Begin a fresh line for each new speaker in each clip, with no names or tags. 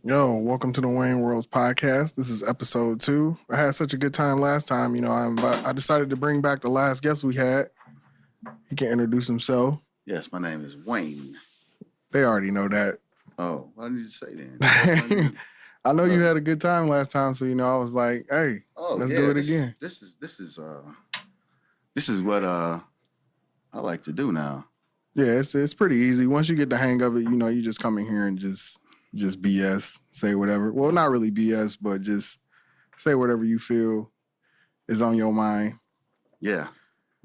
Yo, welcome to the Wayne Worlds podcast. This is episode 2. I had such a good time last time. I decided to bring back the last guest we had. He can introduce himself.
Yes, my name is Wayne.
They already know that.
Oh, what did you say then?
I know you had a good time last time, so I was like, "Hey, let's do it again."
This is what I like to do now.
Yeah, it's pretty easy. Once you get the hang of it, you just come in here and just BS, say whatever. Well, not really BS, but just say whatever you feel is on your mind.
Yeah.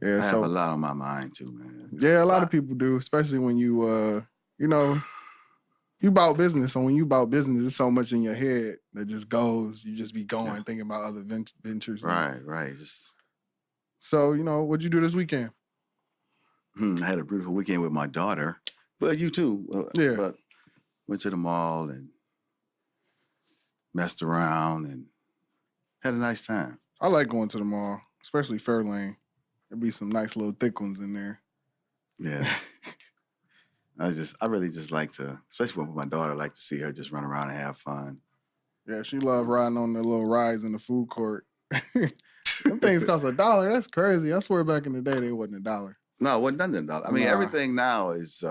Yeah,
I have a lot on my mind too, man.
Yeah, a lot of people do, especially when you you about business. So when you about business, there's so much in your head that just goes. You just be going, thinking about other ventures.
Right.
So, what'd you do this weekend?
I had a beautiful weekend with my daughter. But you too.
Yeah.
But went to the mall and messed around and had a nice time.
I like going to the mall, especially Fairlane. There'd be some nice little thick ones in there.
Yeah. I really just like to, especially with my daughter, I like to see her just run around and have fun.
Yeah, she loved riding on the little rides in the food court. Them things cost $1. That's crazy. I swear back in the day they wasn't $1.
No, it wasn't nothing $1. I mean, everything now is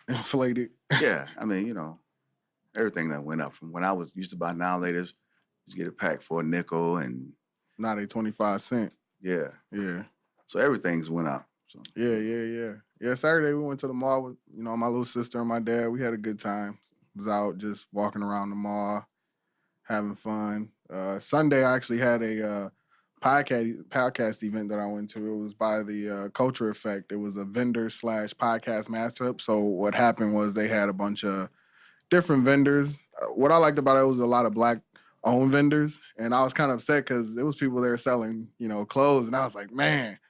inflated.
Yeah, I mean, everything that went up from when I used to buy Now Laters, just get a pack for $0.05 and
now they 25 cents.
Yeah.
Yeah.
So everything's went up. So
Yeah, Saturday we went to the mall with, my little sister and my dad. We had a good time. Was out just walking around the mall, having fun. Sunday I actually had a podcast event that I went to. It was by the Culture Effect. It was a vendor/podcast mashup. So what happened was they had a bunch of different vendors. What I liked about it was a lot of Black-owned vendors, and I was kind of upset because it was people there selling, clothes, and I was like, man,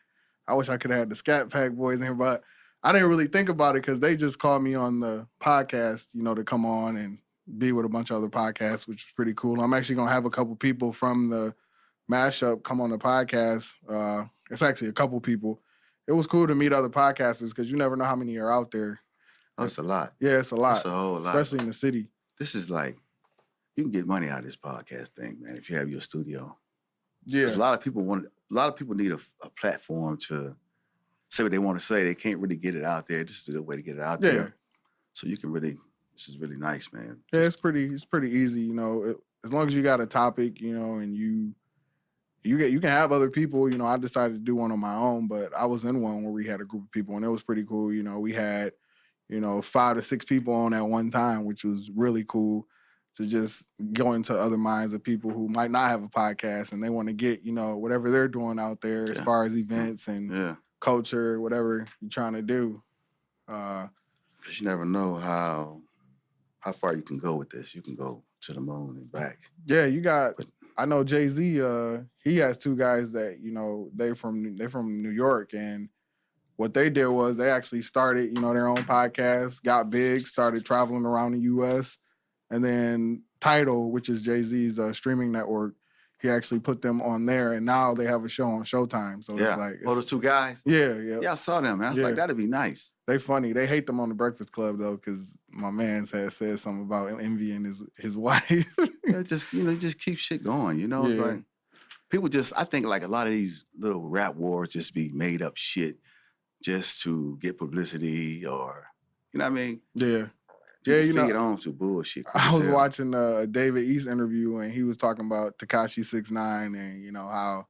I wish I could have had the Scat Pack boys in here, but I didn't really think about it because they just called me on the podcast, to come on and be with a bunch of other podcasts, which was pretty cool. I'm actually going to have a couple people from the mashup come on the podcast. It's actually a couple people. It was cool to meet other podcasters because you never know how many are out there.
Oh, it's a lot.
Yeah, it's a lot.
It's a whole lot.
Especially in the city.
This is like, you can get money out of this podcast thing, man, if you have your studio.
Yeah.
A lot of people need a platform to say what they want to say. They can't really get it out there. This is a good way to get it out there. So you can this is really nice, man.
Yeah, it's pretty easy, as long as you got a topic, and you can have other people. I decided to do one on my own, but I was in one where we had a group of people and it was pretty cool. We had, 5 to 6 people on at one time, which was really cool to just go into other minds of people who might not have a podcast and they want to get, whatever they're doing out there as far as events and culture, whatever you're trying to do.
Because you never know how far you can go with this. You can go to the moon and back.
Yeah, I know Jay-Z, he has 2 guys that, they're from New York, and what they did was they actually started, their own podcast, got big, started traveling around the U.S., and then Tidal, which is Jay-Z's streaming network, he actually put them on there, and now they have a show on Showtime. So it's like...
those 2 guys?
Yeah.
Yeah, I saw them, man. I was like, that'd be nice.
They funny. They hate them on the Breakfast Club, though, because my man had said something about envying his wife.
Just keep shit going, It's like, people I think like a lot of these little rap wars just be made up shit just to get publicity or, you know what I mean?
Yeah.
Feed on to bullshit.
I was watching a David East interview and he was talking about Tekashi 6ix9ine and how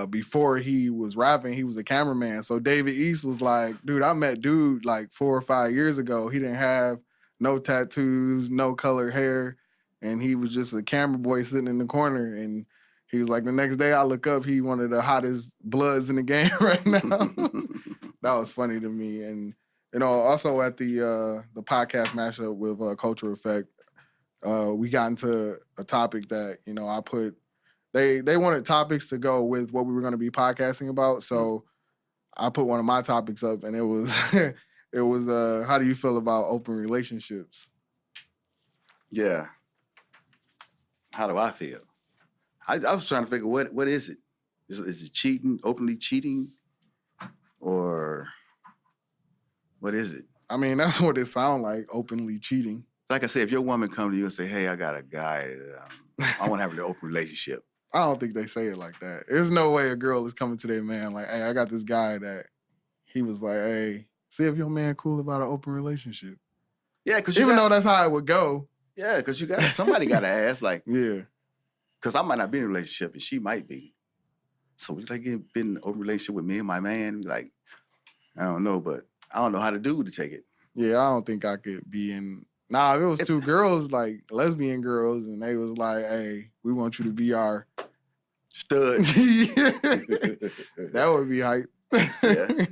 before he was rapping, he was a cameraman. So David East was like, dude, I met dude like 4 or 5 years ago. He didn't have no tattoos, no colored hair, and he was just a camera boy sitting in the corner. And he was like, the next day I look up, he one of the hottest bloods in the game right now. That was funny to me. And also at the podcast mashup with Culture Effect, we got into a topic that, I put, they wanted topics to go with what we were going to be podcasting about. So I put one of my topics up and it was, how do you feel about open relationships?
Yeah. How do I feel? I was trying to figure what is it? Is it cheating, openly cheating? Or what is it?
I mean, that's what it sounds like, openly cheating.
like I said, if your woman come to you and say, "Hey, I got a guy that I want to have an open relationship,"
I don't think they say it like that. There's no way a girl is coming to their man like, "Hey, I got this guy that he was like, hey, see if your man cool about an open relationship."
Yeah, because
even though that's how it would go.
Yeah, because somebody got to ask, like,
yeah,
because I might not be in a relationship and she might be. So would you like to be in an open relationship with me and my man? Like, I don't know, but I don't know how to do to take it.
Yeah, I don't think I could be in. Nah, if it was two girls, like lesbian girls, and they was like, hey, we want you to be our
stud.
That would be hype.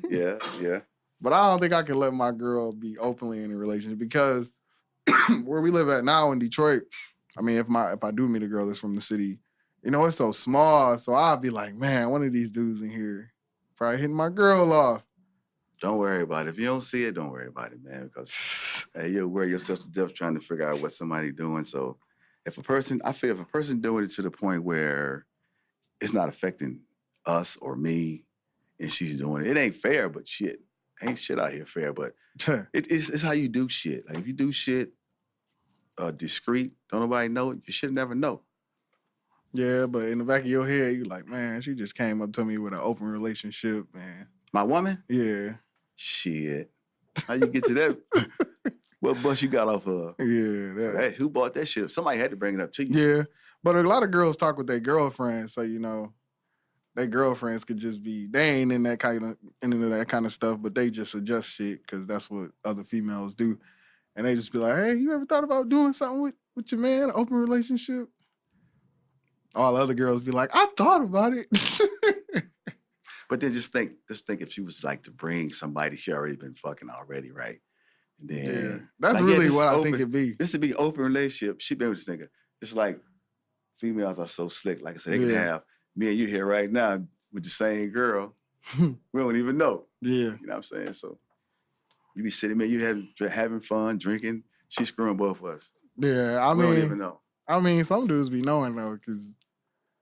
Yeah.
But I don't think I can let my girl be openly in a relationship because where we live at now in Detroit, I mean, if I do meet a girl that's from the city, you know, it's so small. So I'll be like, man, one of these dudes in here probably hitting my girl off.
Don't worry about it. If you don't see it, don't worry about it, man, because hey, you'll wear yourself to death trying to figure out what somebody's doing. So I feel if a person doing it to the point where it's not affecting us or me and she's doing it, it ain't fair, but shit. Ain't shit out here fair, but it's how you do shit. Like if you do shit discreet, don't nobody know it, you should never know.
Yeah, but in the back of your head, you're like, man, she just came up to me with an open relationship, man.
My woman?
Yeah.
Shit. How you get to that? What bus you got off of?
Yeah.
Who bought that shit? Somebody had to bring it up to you.
Yeah. But a lot of girls talk with their girlfriends, so you know, their girlfriends could just be, they ain't into that kind of stuff, but they just suggest shit because that's what other females do. And they just be like, hey, you ever thought about doing something with your man, an open relationship? All the other girls be like, I thought about it.
But then just think if she was like to bring somebody she already been fucking already, right? And then
that's like, really what I think it'd be.
This would be an open relationship. She been with this nigga. It's like females are so slick. Like I said, they can have me and you here right now with the same girl. We don't even know.
Yeah.
You know what I'm saying? So you be sitting there, you having fun, drinking. She's screwing both of us.
Yeah,
we don't even know.
I mean, some dudes be knowing though, because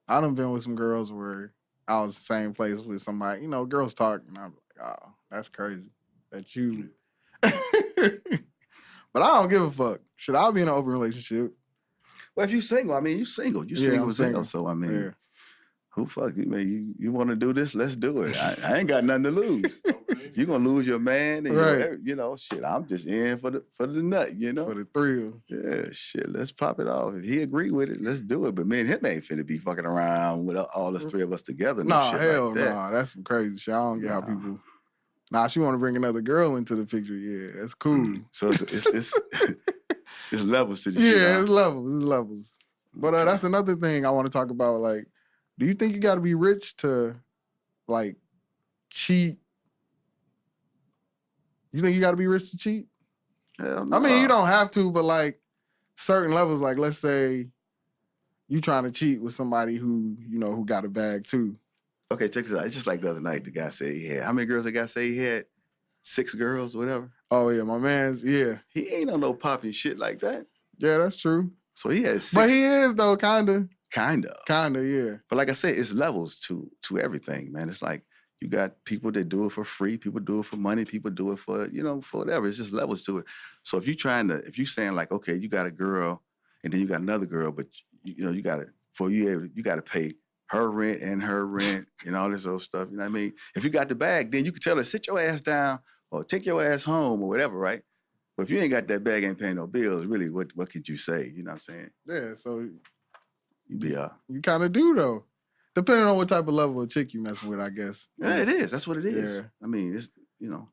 I done been with some girls where I was the same place with somebody. You know, girls talk, and I'm like, oh, that's crazy. That you. But I don't give a fuck. Should I be in an open relationship?
Well, if you single, I mean, you single. You single. So I mean, who fuck you, man? You want to do this? Let's do it. I ain't got nothing to lose. You're gonna lose your man, and you know, shit. I'm just in for the nut, you know,
for the thrill.
Yeah, shit. Let's pop it off. If he agree with it, let's do it. But me and him ain't finna be fucking around with all us three of us together.
Nah,
shit
hell
like that.
Nah. That's some crazy shit. I don't get how people. Nah, she want to bring another girl into the picture. Yeah, that's cool.
So it's it's levels to the shit.
Yeah, it's levels. But that's another thing I want to talk about. Like, do you think you got to be rich to, like, cheat? You think you got to be rich to cheat?
Hell no.
I mean, you don't have to, but like certain levels, like let's say you trying to cheat with somebody who, you know, who got a bag too.
Okay, check this out. It's just like the other night, the guy said he had, how many girls the guy say he had? 6 girls, whatever.
Oh, yeah, my man's, yeah.
He ain't on no popping shit like that.
Yeah, that's true.
So he has 6.
But he is, though, kind of.
Kinda, yeah. But like I said, it's levels to everything, man. It's like you got people that do it for free, people do it for money, people do it for, you know, for whatever. It's just levels to it. So if you saying like, okay, you got a girl and then you got another girl, but you know, you got to pay her rent and her rent and all this other stuff. You know what I mean? If you got the bag, then you can tell her, sit your ass down or take your ass home or whatever, right? But if you ain't got that bag, ain't paying no bills, really, what could you say? You know what I'm saying?
Yeah, so
you
kind of do though. Depending on what type of level of chick you messing with, I guess.
Yeah, it is. That's what it is.
Yeah.
I mean, it's, you know,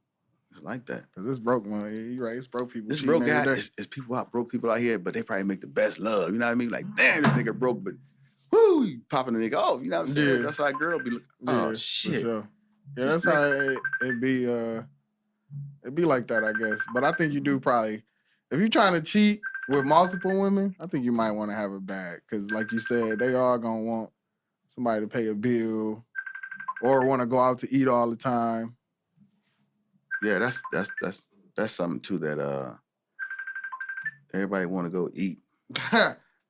it's like that.
Because it's broke money. You're right. It's broke people.
This broke guy, it's broke people out here, but they probably make the best love. You know what I mean? Like, damn, this nigga broke, but whoo, you popping the nigga off. You know what I'm saying?
Yeah.
That's how a girl be looking. Oh, shit.
Sure. Yeah, that's how it be. It be like that, I guess. But I think you do probably, if you're trying to cheat with multiple women, I think you might want to have a bag. Because like you said, they all going to want somebody to pay a bill or want to go out to eat all the time.
Yeah, that's something too that everybody want to go eat.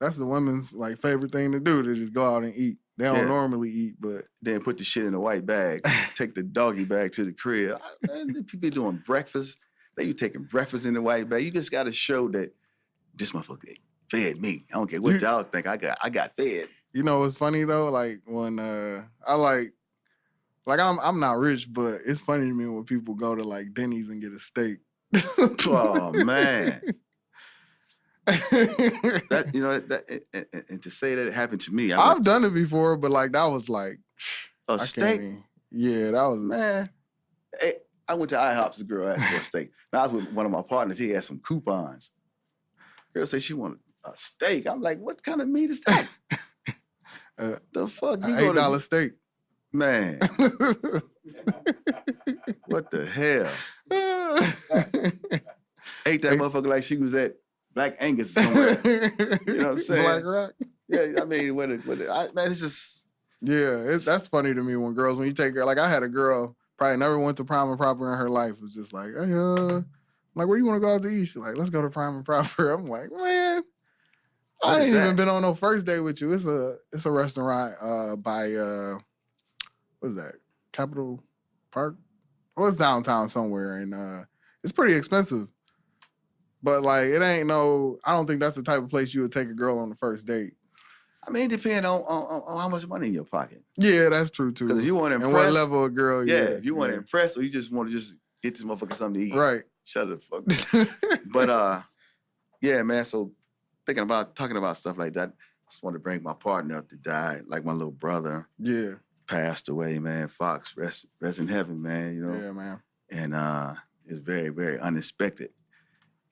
That's the women's like favorite thing to do, to just go out and eat. They don't normally eat, but
then put the shit in a white bag, take the doggy bag to the crib. People doing breakfast. They you taking breakfast in the white bag. You just got to show that this motherfucker fed me. I don't care what y'all think. I got fed.
You know what's funny though? Like when I like I'm not rich, but it's funny to me when people go to like Denny's and get a steak.
Oh man. That you know that and to say that it happened to me,
I've done it before, but like that was like
a steak.
Yeah, that was
man. Hey, I went to IHOP's. The girl asked for a steak. Now I was with one of my partners. He had some coupons. Girl said she wanted a steak. I'm like, what kind of meat is that? The fuck? You go to
$8 steak.
Man. What the hell? Ate that motherfucker like she was at Black Angus somewhere. You know what I'm saying?
Black Rock?
Yeah, I mean, man, it's just...
Yeah, that's funny to me when you take her, like I had a girl, probably never went to Prime and Proper in her life, was just like, hey, I'm like, where you want to go out to eat? She's like, let's go to Prime and Proper. I'm like, man, I ain't even been on no first date with you. It's a restaurant by, what is that? Capitol Park? Well, it's downtown somewhere, and it's pretty expensive. But like, it ain't I don't think that's the type of place you would take a girl on the first date.
I mean, it depends on how much money in your pocket.
Yeah, that's true too.
Because if you want to impress,
and what level of girl,
if you want to impress, or you just want to just get this motherfucker something to eat,
right?
Shut the fuck up. But yeah, man. So talking about stuff like that, I just wanted to bring my partner up to die, like my little brother.
Yeah,
passed away, man. Fox, rest in heaven, man. You know.
Yeah, man.
And it was very, very unexpected.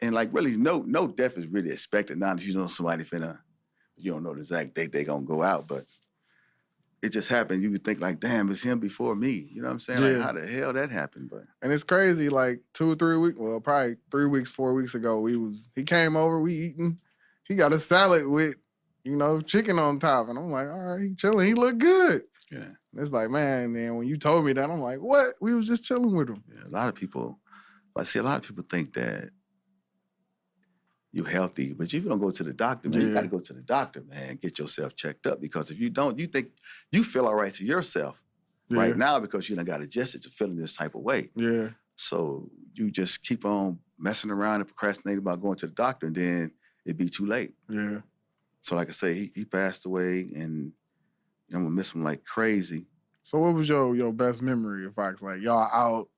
And like really, no death is really expected. Not that you know somebody you don't know the exact date they gonna go out, but it just happened. You would think like, damn, it's him before me. You know what I'm saying?
Yeah.
Like, how the hell that happened? But
and it's crazy. Like 2 or 3 weeks, well, probably 3 weeks, 4 weeks ago, he came over, we eating. He got a salad with, chicken on top, and I'm like, all right, he chilling. He look good.
Yeah.
And it's like, man, when you told me that, I'm like, what? We was just chilling with him.
Yeah, a lot of people think that you're healthy, but if you don't go to the doctor, man, you got to go to the doctor, man, get yourself checked up. Because if you don't, you think you feel all right to yourself right now because you done got adjusted to feeling this type of way.
Yeah.
So you just keep on messing around and procrastinating about going to the doctor, and then it'd be too late.
Yeah.
So like I say, he passed away, and I'm gonna miss him like crazy.
So what was your best memory of Fox? Like y'all out,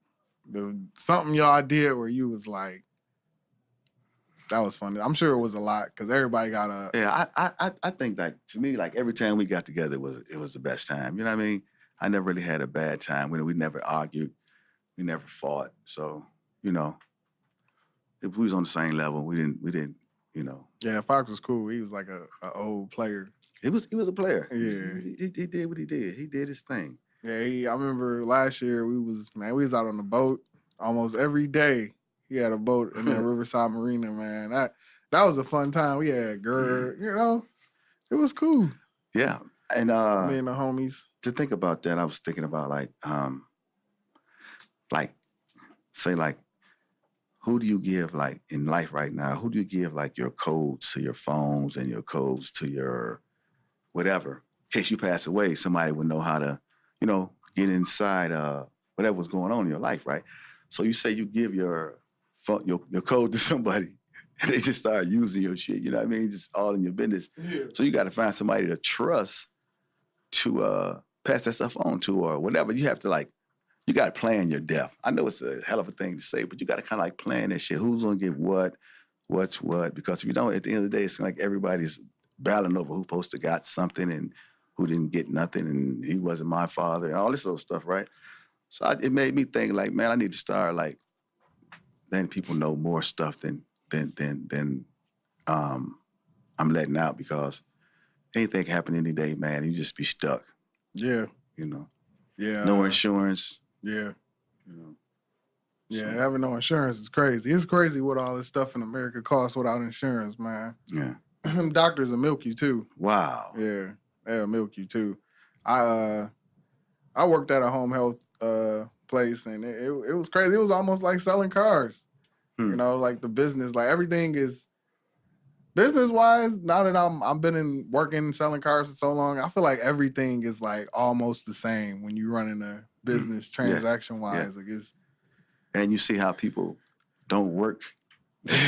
something y'all did where you was like, that was funny. I'm sure it was a lot because everybody got a.
Yeah, I think that to me, like every time we got together, it was the best time. You know what I mean? I never really had a bad time. We never argued, we never fought. So if we was on the same level, we didn't.
Yeah, Fox was cool. He was like a old player.
He was a player.
Yeah,
he did what he did. He did his thing.
Yeah, I remember last year we was out on the boat almost every day. He had a boat in that Riverside Marina, man. That was a fun time. We had Gerd, it was cool.
Yeah, and
me and the homies.
To think about that, I was thinking about who do you give like in life right now? Who do you give like your codes to your phones and your codes to your whatever? In case you pass away, somebody would know how to, get inside whatever's going on in your life, right? So you say you give your code to somebody, and they just start using your shit. You know what I mean? Just all in your business. Yeah. So you got to find somebody to trust to pass that stuff on to, or whatever. You have to you got to plan your death. I know it's a hell of a thing to say, but you got to kind of plan that shit. Who's gonna get what's what? Because if you don't, at the end of the day, it's like everybody's battling over who's supposed to got something and who didn't get nothing, and he wasn't my father, and all this other stuff, right? So it made me think, like, man, I need to start letting people know more stuff than I'm letting out, because anything can happen any day, man. You just be stuck.
Yeah.
Yeah. No insurance.
Yeah. Yeah, having no insurance is crazy. It's crazy what all this stuff in America costs without insurance, man.
Yeah.
Doctors will milk you too.
Wow.
Yeah, they'll milk you too. I worked at a home health place, and it was crazy. It was almost like selling cars. Like the business, like everything is business wise. Now that I've been working selling cars for so long, I feel like everything is like almost the same when you run in a business transaction wise.
Yeah. And you see how people don't work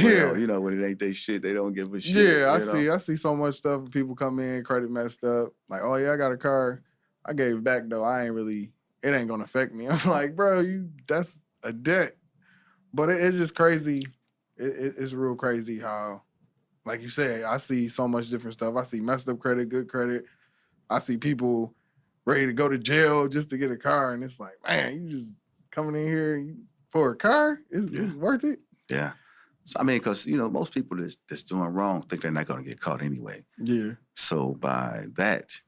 Well, you know, when it ain't they shit, they don't give a shit.
Yeah,
I
see so much stuff. People come in, credit messed up. Like, oh yeah, I got a car. I gave it back though. It ain't gonna affect me. I'm like, bro, that's a debt. But it's just crazy. It's real crazy how, like you said, I see so much different stuff. I see messed up credit, good credit. I see people ready to go to jail just to get a car, and it's like, man, you just coming in here for a car? It's worth it?
Yeah. So, I mean, because, you know, most people that's doing wrong think they're not going to get caught anyway.
Yeah.
So by that,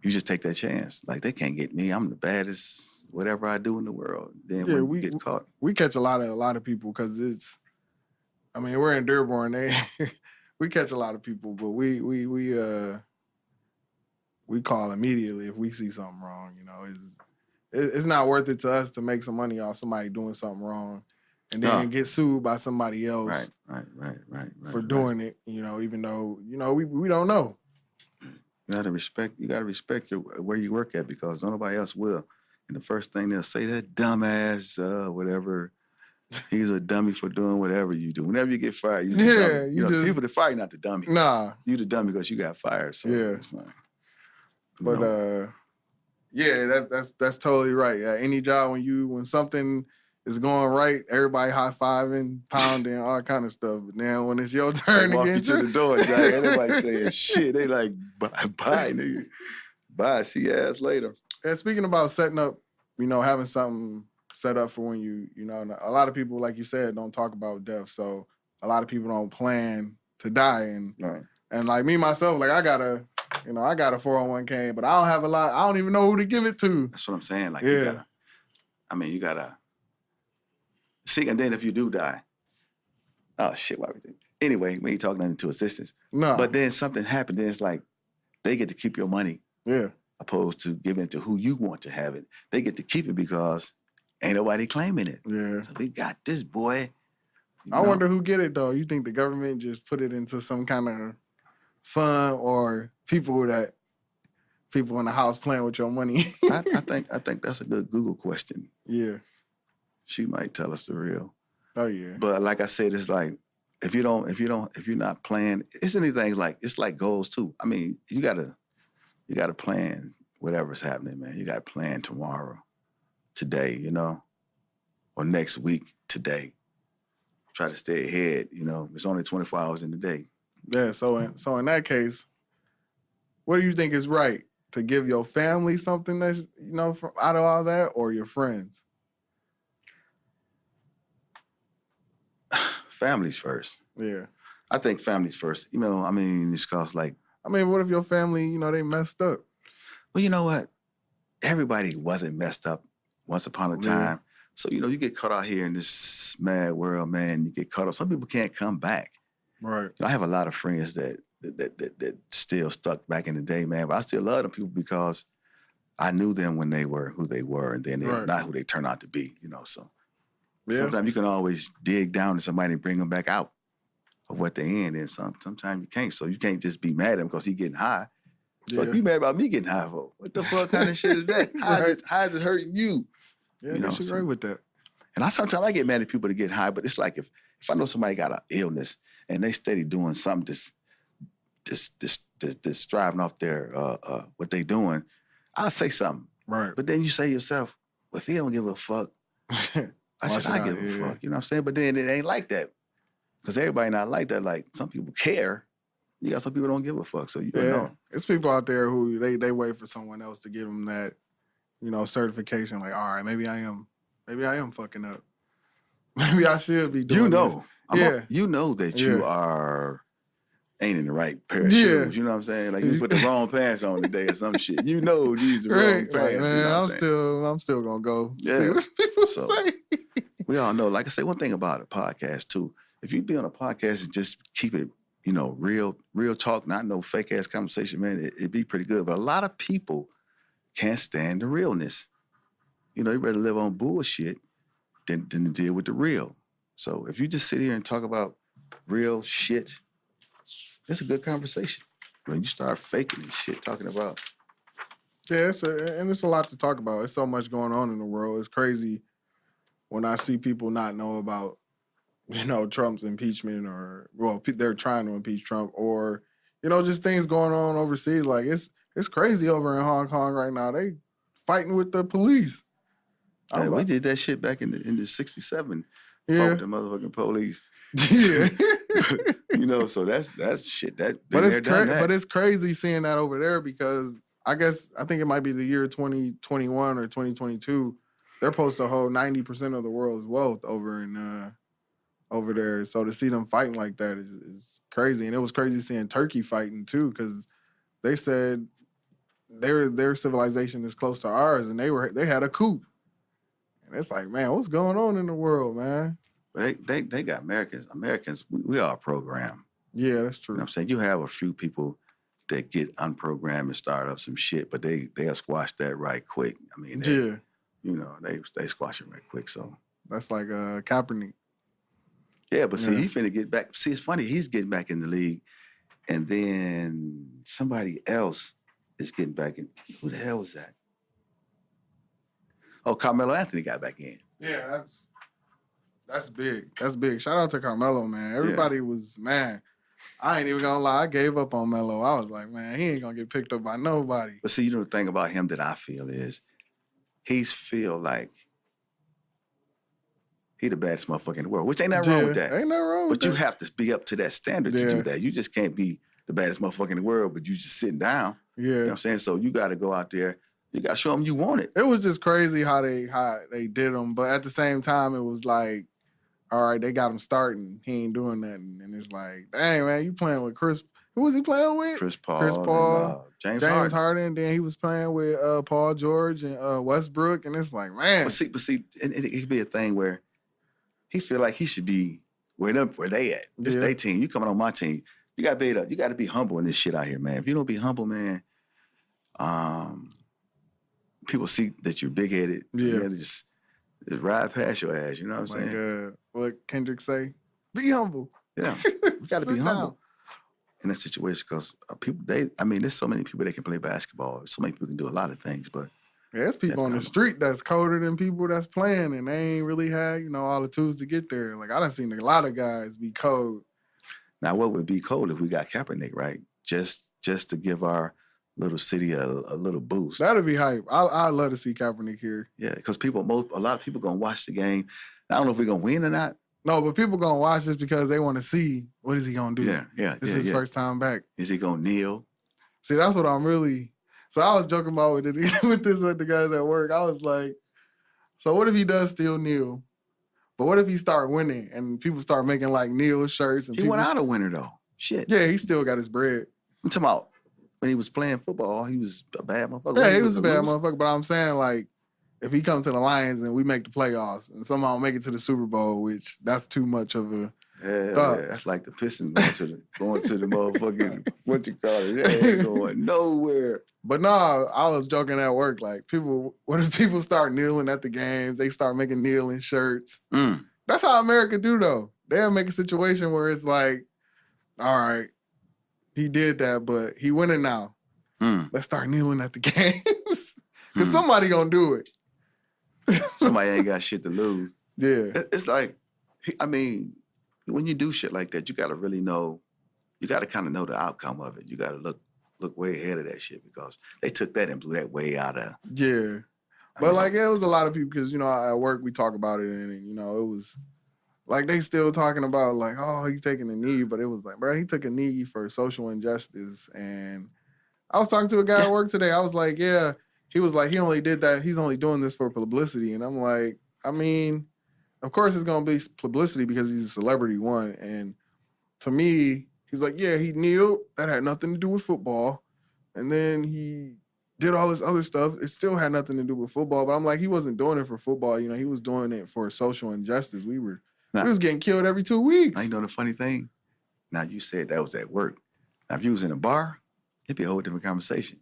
you just take that chance. Like, they can't get me. I'm the baddest, whatever I do in the world. Then when we get caught.
We catch a lot of people because we're in Dearborn. We catch a lot of people, but we call immediately if we see something wrong. You know, it's not worth it to us to make some money off somebody doing something wrong and then get sued by somebody else for doing it, you know, even though, you know, we don't know.
You gotta respect where you work at, because nobody else will. And the first thing they'll say, that dumbass, whatever, he's a dummy for doing whatever you do. Whenever you get fired, you're the dummy. You know, the people that fire, not the dummy.
Nah.
You the dummy because you got fired. So
yeah. But that's totally right. Yeah, any job when something is going right, everybody high fiving, pounding, all kind of stuff. But now when it's your turn
they walk
again,
you to the door, Jack, everybody saying shit. They like, bye, nigga. Bye, see your ass later.
And speaking about setting up, you know, having something set up for when you know, a lot of people, like you said, don't talk about death. So a lot of people don't plan to die. And like me, myself, like I got a 401k, but I don't have a lot. I don't even know who to give it to.
That's what I'm saying. Like, you gotta see, and then if you do die, oh shit, why would they? Anyway, we ain't talking nothing to assistance.
No.
But then something happened, then it's like they get to keep your money.
Yeah.
Opposed to giving it to who you want to have it. They get to keep it because ain't nobody claiming it.
Yeah.
So we got this, boy.
I wonder who get it though. You think the government just put it into some kind of fund, or people in the house playing with your money?
I think that's a good Google question.
Yeah.
She might tell us the real.
Oh yeah.
But like I said, it's like if you're not playing, it's anything like, it's like goals too. I mean, you gotta plan whatever's happening, man. You gotta plan tomorrow, today, you know, or next week, today. Try to stay ahead, you know. There's only 24 hours in the day.
Yeah, so in that case, what do you think is right? To give your family something that's, you know, from out of all that, or your friends?
Families first.
Yeah.
I think families first. You know, I mean, it's cause like,
what if your family, you know, they messed up?
Well, you know what? Everybody wasn't messed up once upon a time. Yeah. So, you know, you get caught out here in this mad world, man. You get caught up. Some people can't come back.
Right.
You know, I have a lot of friends that still stuck back in the day, man. But I still love them people because I knew them when they were who they were, and then they're not who they turn out to be, you know. So sometimes you can always dig down to somebody and bring them back out of what they're in, and sometimes you can't. So you can't just be mad at him because he's getting high. Yeah. Fuck, you mad about me getting high for? What the fuck kind of shit is that? How is it hurting you?
Yeah, you know, she's right with that.
And sometimes I get mad at people that get high, but it's like if I know somebody got an illness and they steady doing something this striving off their what they doing, I'll say something.
Right.
But then you say to yourself, well, if he don't give a fuck, why should I give a fuck? You know what I'm saying? But then it ain't like that. Because everybody not like that. Like, some people care. You got some people don't give a fuck, so you don't know.
It's people out there who they wait for someone else to give them that, you know, certification. Like, all right, maybe I am fucking up. Maybe I should be doing this.
You know that you ain't in the right pair of shoes. You know what I'm saying? Like, you put the wrong pants on today or some shit. You know these the wrong pants.
Right, man,
you know
I'm still gonna go see what people say.
We all know. Like I say, one thing about a podcast too. If you be on a podcast and just keep it, you know, real talk, not no fake ass conversation, man, it'd be pretty good. But a lot of people can't stand the realness. You know, you rather live on bullshit than to deal with the real. So if you just sit here and talk about real shit, it's a good conversation. When you start faking and shit, talking about.
Yeah, it's a lot to talk about. There's so much going on in the world. It's crazy when I see people not know about Trump's impeachment, or they're trying to impeach Trump, or just things going on overseas. Like it's crazy over in Hong Kong right now. They fighting with the police.
Yeah, we did that shit back in the '67.
Yeah.
Fought with the motherfucking police.
Yeah.
So that's shit.
But it's crazy seeing that over there, because I think it might be the year 2021 or 2022. They're supposed to hold 90% of the world's wealth over there. So to see them fighting like that is crazy. And it was crazy seeing Turkey fighting too, because they said their civilization is close to ours, and they had a coup. And it's like, man, what's going on in the world, man?
But they got Americans. Americans, we are programmed.
Yeah, that's true.
You know what I'm saying? You have a few people that get unprogrammed and start up some shit, but they'll squash that right quick. I mean, they squash it right quick. So
that's like Kaepernick.
Yeah, but see, he finna get back. See, it's funny. He's getting back in the league, and then somebody else is getting back in. Who the hell was that? Oh, Carmelo Anthony got back in.
Yeah, that's big. That's big. Shout out to Carmelo, man. Everybody was, man, I ain't even gonna lie. I gave up on Melo. I was like, man, he ain't gonna get picked up by nobody.
But see, the thing about him that I feel is he's feel like he the baddest motherfucker in the world, which ain't nothing wrong with that.
Ain't nothing wrong with
that. But you
that.
have to be up to that standard to do that. You just can't be the baddest motherfucker in the world, but you just sitting down.
Yeah.
You know what I'm saying? So you got to go out there. You got to show them you want it.
It was just crazy how they did him. But at the same time, it was like, all right, they got him starting. He ain't doing nothing. And it's like, dang, man, you playing with Chris. Who was he playing with?
Chris Paul. And,
James Harden. Then he was playing with Paul George and Westbrook. And it's like, man.
But see, it could be a thing where he feel like he should be where they at. This their team. You coming on my team. You got to be up. You got to be humble in this shit out here, man. If you don't be humble, man, people see that you're big headed.
Yeah.
Just ride past your ass. You know what I'm saying?
What Kendrick say? Be humble.
Yeah, you got to be humble
down.
in that situation, because people. There's so many people that can play basketball. So many people can do a lot of things, but
there's people on the street that's colder than people that's playing, and they ain't really had all the tools to get there. Like I done seen a lot of guys be cold.
Now, what would be cold if we got Kaepernick, right? Just to give our little city a little boost.
That'd be hype. I'd love to see Kaepernick here.
Yeah, because a lot of people gonna watch the game. I don't know if we're gonna win or not.
No, but people gonna watch this because they want to see what is he gonna do.
Yeah.
This is his first time back.
Is he gonna kneel?
See, that's what I'm really. So I was joking about with the guys at work. I was like, so what if he does still kneel? But what if he start winning and people start making like kneel shirts? And
he went out a winner though. Shit.
Yeah, he still got his bread.
I'm talking about when he was playing football, he was a bad motherfucker.
Yeah, he was a bad motherfucker. But I'm saying, like, if he comes to the Lions and we make the playoffs and somehow make it to the Super Bowl, which that's too much of a thought.
Yeah, that's like the Pistons going to the motherfucking what you call it? They ain't going nowhere.
But no, I was joking at work. Like, what if people start kneeling at the games? They start making kneeling shirts. That's how America do, though. They'll make a situation where it's like, all right, he did that, but he winning now. Let's start kneeling at the games. Because somebody gonna do it.
Somebody ain't got shit to lose.
Yeah.
It's like, when you do shit like that, you gotta really know, you gotta kind of know the outcome of it. You gotta look way ahead of that shit, because they took that and blew that way out of.
Yeah. But it was a lot of people, because, at work we talk about it, and, it was like they still talking about like, oh, he's taking a knee, but it was like, bro, he took a knee for social injustice. And I was talking to a guy at work today. I was like, yeah. He was like, he only did that. He's only doing this for publicity. And I'm like, of course it's going to be publicity because he's a celebrity, one. And to me, he's like, yeah, he kneeled. That had nothing to do with football. And then he did all this other stuff. It still had nothing to do with football. But I'm like, he wasn't doing it for football. He was doing it for social injustice. We was getting killed every 2 weeks.
Now, you know the funny thing? Now, you said that was at work. Now, if you was in a bar, it'd be a whole different conversation.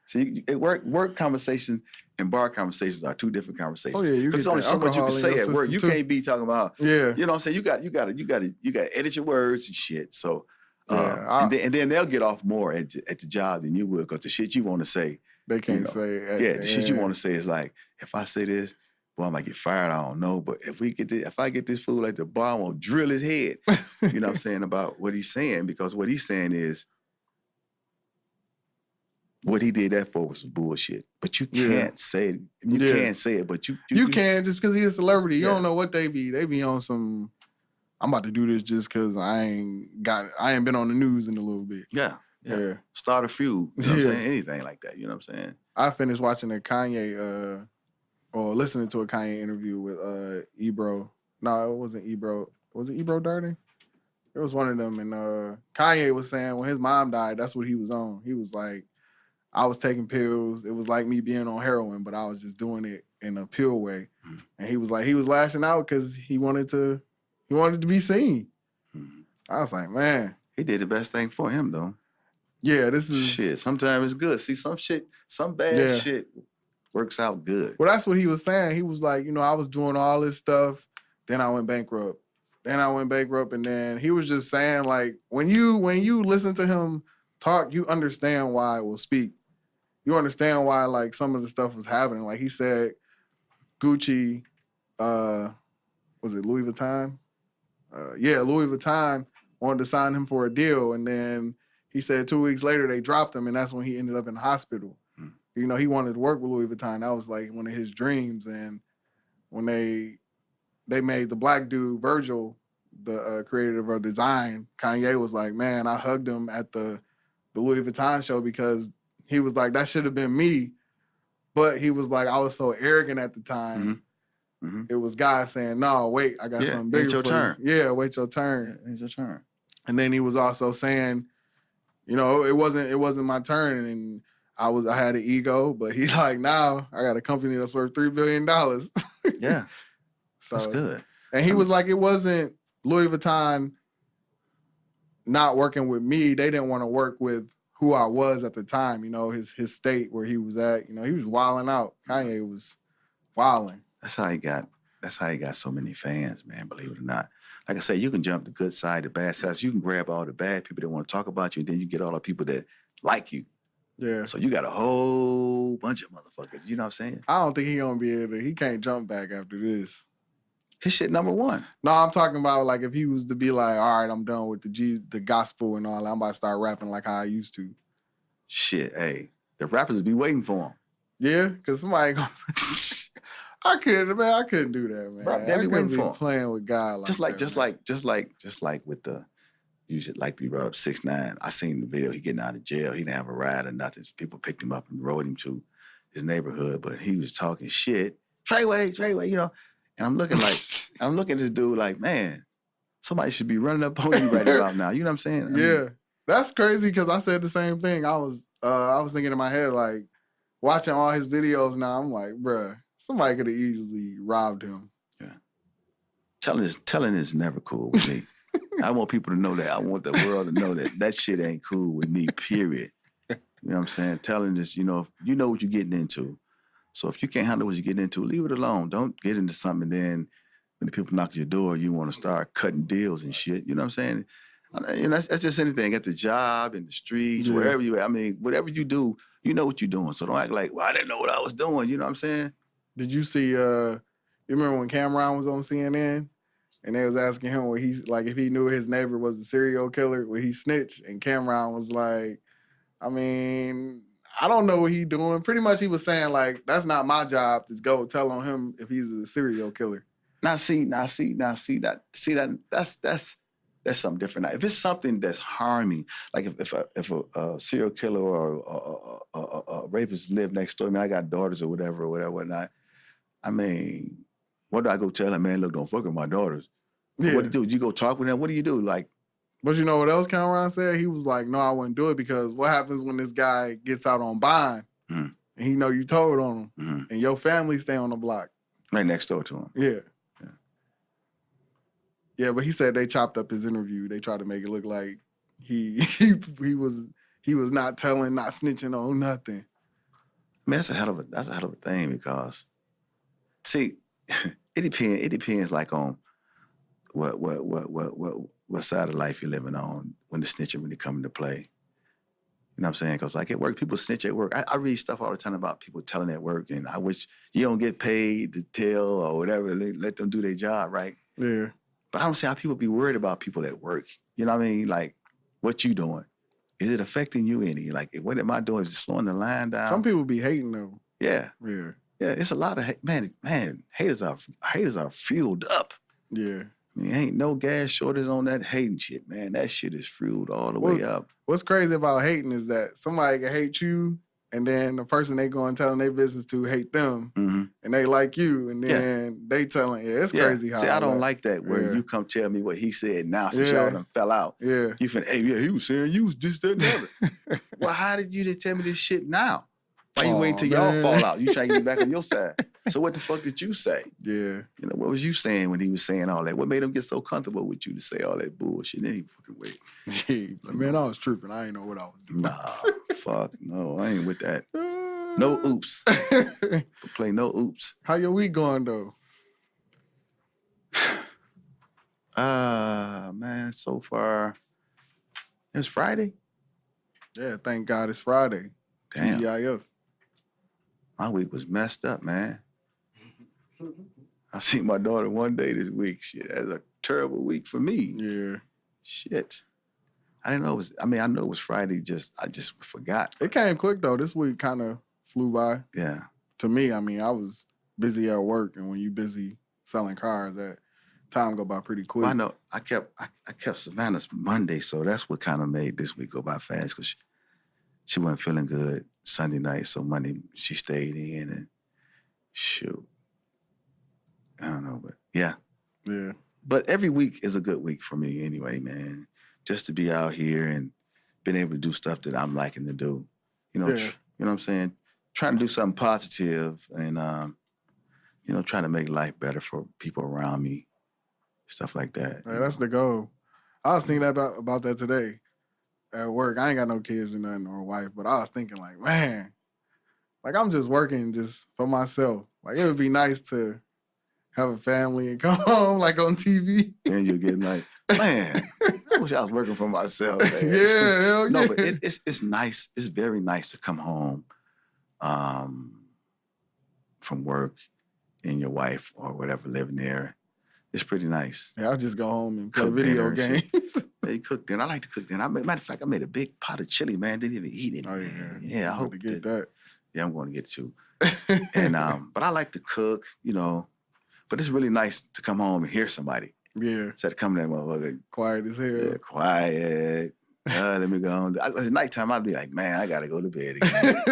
See, at work conversations and bar conversations are two different conversations.
Oh yeah,
because only so much you can say at work. You can't be talking about.
Yeah,
you know what I'm saying. You got to edit your words and shit. So, and then they'll get off more at the job than you will, because the shit you want to say,
they can't say.
The shit you want to say is like, if I say this, boy, I might get fired. I don't know. But if I get this fool at the bar, I'm gonna drill his head. You know what I'm saying about what he's saying? Because what he's saying is what he did that for was some bullshit. But you can't say it. You can't say it, but
you can just because he's a celebrity. You
Yeah.
don't know what they be. They be on some. I'm about to do this just because I ain't been on the news in a little bit.
Yeah. Start a feud. You know what I'm saying? Anything like that. You know what I'm saying?
I finished watching a Kanye, or listening to a Kanye interview with Ebro. No, it wasn't Ebro. Was it Ebro Darden? It was one of them. And Kanye was saying when his mom died, that's what he was on. He was like, I was taking pills. It was like me being on heroin, but I was just doing it in a pill way. Mm-hmm. And he was like, he was lashing out because he wanted to be seen. Mm-hmm. I was like, man.
He did the best thing for him, though.
Yeah, this is...
Shit, sometimes it's good. See, some bad shit works out good.
Well, that's what he was saying. He was like, I was doing all this stuff, then I went bankrupt. And then he was just saying, like, when you listen to him talk, you understand why it will speak. You understand why, like, some of the stuff was happening. Like, he said Gucci, was it Louis Vuitton? Louis Vuitton wanted to sign him for a deal, and then he said 2 weeks later they dropped him, and that's when he ended up in the hospital. He wanted to work with Louis Vuitton. That was like one of his dreams. And when they made the black dude, Virgil, the creator of design, Kanye was like, man, I hugged him at the Louis Vuitton show because he was like, that should have been me. But he was like, I was so arrogant at the time. Mm-hmm. It was God saying, no, wait, I got something bigger
your
for
turn.
you. Yeah, wait your turn.
It's your turn.
And then he was also saying, it wasn't my turn, and I had an ego, but he's like, now I got a company that's worth $3 billion.
Yeah.
So
that's good.
And he was like, it wasn't Louis Vuitton not working with me. They didn't want to work with who I was at the time, his state where he was at. He was wilding out. Kanye was wilding.
That's how he got so many fans, man, believe it or not. Like I said, you can jump the good side, the bad side. So you can grab all the bad people that want to talk about you, and then you get all the people that like you.
Yeah.
So you got a whole bunch of motherfuckers. You know what I'm saying?
I don't think he can't jump back after this.
His shit number one.
No, I'm talking about like if he was to be like, all right, I'm done with the gospel and all that. I'm about to start rapping like how I used to.
Shit, hey, the rappers would be waiting for him.
Yeah, because somebody gonna... I couldn't do that, man.
Bro, they be waiting for him.
Playing with God like
just like with the, you said, like you brought up 6ix9ine. I seen the video. He getting out of jail. He didn't have a ride or nothing. So people picked him up and rode him to his neighborhood, but he was talking shit. Treyway, And I'm looking at this dude like, man, somebody should be running up on you right about now. You know what I'm saying? I mean,
that's crazy because I said the same thing. I was thinking in my head, like, watching all his videos now, I'm like, bruh, somebody could have easily robbed him.
Yeah. Telling is never cool with me. I want people to know that. I want the world to know that shit ain't cool with me, period. You know what I'm saying? Telling is, you know what you're getting into. So if you can't handle what you're getting into, leave it alone. Don't get into something and then when the people knock at your door, you want to start cutting deals and shit. You know what I'm saying? That's just anything. At the job, in the streets, wherever you at. I mean, whatever you do, you know what you're doing. So don't act like, well, I didn't know what I was doing. You know what I'm saying?
Did you see, you remember when Cameron was on CNN? And they was asking him what he's like, if he knew his neighbor was a serial killer, would he snitch? And Cameron was like, I mean, I don't know what he doing. Pretty much he was saying, like, that's not my job to go tell on him if he's a serial killer.
That's something different. Now, if it's something that's harming, like if a serial killer or a rapist live next door, I mean, I got daughters or whatnot. I mean, what do I go tell him, man, look, don't fuck with my daughters. Yeah. What do you do? You go talk with them? What do you do? Like,
but you know what else Cameron said? He was like, no, I wouldn't do it because what happens when this guy gets out on bond and he know you told on him and your family stay on the block?
Right next door to him.
Yeah. Yeah, but he said they chopped up his interview. They tried to make it look like he was not telling, not snitching on nothing.
Man, that's a hell of a thing because, see, it depends like on what side of life you're living on when the snitching really come into play. You know what I'm saying? Because like at work, people snitch at work. I read stuff all the time about people telling at work, and I wish you don't get paid to tell or whatever. Let them do their job, right?
Yeah.
But I don't see how people be worried about people at work. You know what I mean? Like, what you doing? Is it affecting you any? Like, what am I doing? Is it slowing the line down?
Some people be hating though.
Yeah.
Yeah.
Yeah, it's a lot of man. Haters are fueled up.
Yeah.
I mean, ain't no gas shortage on that hating shit, man. That shit is fueled all the way up.
What's crazy about hating is that somebody can hate you, and then the person they go and telling their business to hate them, and they like you, and then they telling, it's crazy how.
See, I don't like that where you come tell me what he said now since y'all done fell out.
Yeah.
You finna, hey, yeah, he was saying you was this, that, and the other. Well, how did you tell me this shit now? Why you wait till y'all fall out? You try to get back on your side. So what the fuck did you say?
Yeah.
You know, what was you saying when he was saying all that? What made him get so comfortable with you to say all that bullshit? Then he fucking wait.
Man, I was tripping. I ain't know what I was doing.
Nah, fuck, no, I ain't with that. No oops. Play no oops.
How your week going though?
Man, so far, it was Friday.
Yeah, thank God it's Friday.
Damn.
TGIF.
My week was messed up, man. I seen my daughter one day this week. Shit, that was a terrible week for me.
Yeah.
Shit. I didn't know it was, I know it was Friday, I just forgot.
It came quick though. This week kind of flew by.
Yeah.
To me, I was busy at work, and when you busy selling cars, that time go by pretty quick.
Well, I know. I kept Savannah's Monday, so that's what kind of made this week go by fast, because she wasn't feeling good Sunday night, so Monday she stayed in, and shoot. I don't know, but yeah.
Yeah.
But every week is a good week for me anyway, man. Just to be out here and being able to do stuff that I'm liking to do. You know, you know what I'm saying? Trying to do something positive and, you know, trying to make life better for people around me, stuff like that.
Yeah, that's the goal. I was thinking about that today at work. I ain't got no kids or nothing or a wife, but I was thinking like, man, like I'm just working just for myself. Like it would be nice to have a family and come home like on TV.
And you're getting like, man, I wish I was working for myself. Man.
Yeah, hell
no,
yeah.
but it's nice. It's very nice to come home from work and your wife or whatever living there. It's pretty nice.
Yeah, I'll just go home and play
Cook
video
dinner
games.
They cook dinner. I like to cook dinner. Matter of fact, I made a big pot of chili, man. Didn't even eat it.
Oh,
man.
yeah.
Yeah, I hope
to get that.
Yeah, I'm going to get it too. And but I like to cook, you know. But it's really nice to come home and hear somebody.
Yeah.
Instead of coming that motherfucker.
Quiet as hell.
Yeah, quiet. Let me go on. At nighttime, I'd be like, man, I got to go to bed again.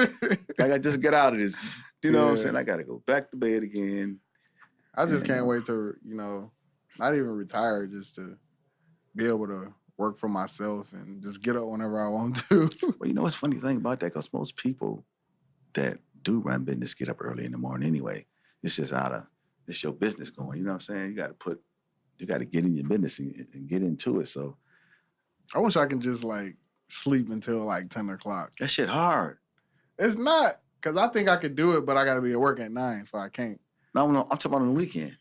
Like, I just get out of this. You know what I'm saying? I got to go back to bed again.
I just can't wait to, you know, not even retire, just to be able to work for myself and just get up whenever I want to.
Well, you know what's funny thing about that? Because most people that do run business get up early in the morning anyway. It's just it's your business going. You know what I'm saying? You got to get in your business and get into it. So
I wish I could just like sleep until like 10 o'clock.
that shit hard.
It's not, because I think I could do it, but I got to be at work at 9, so I can't.
No, I'm talking about on the weekend.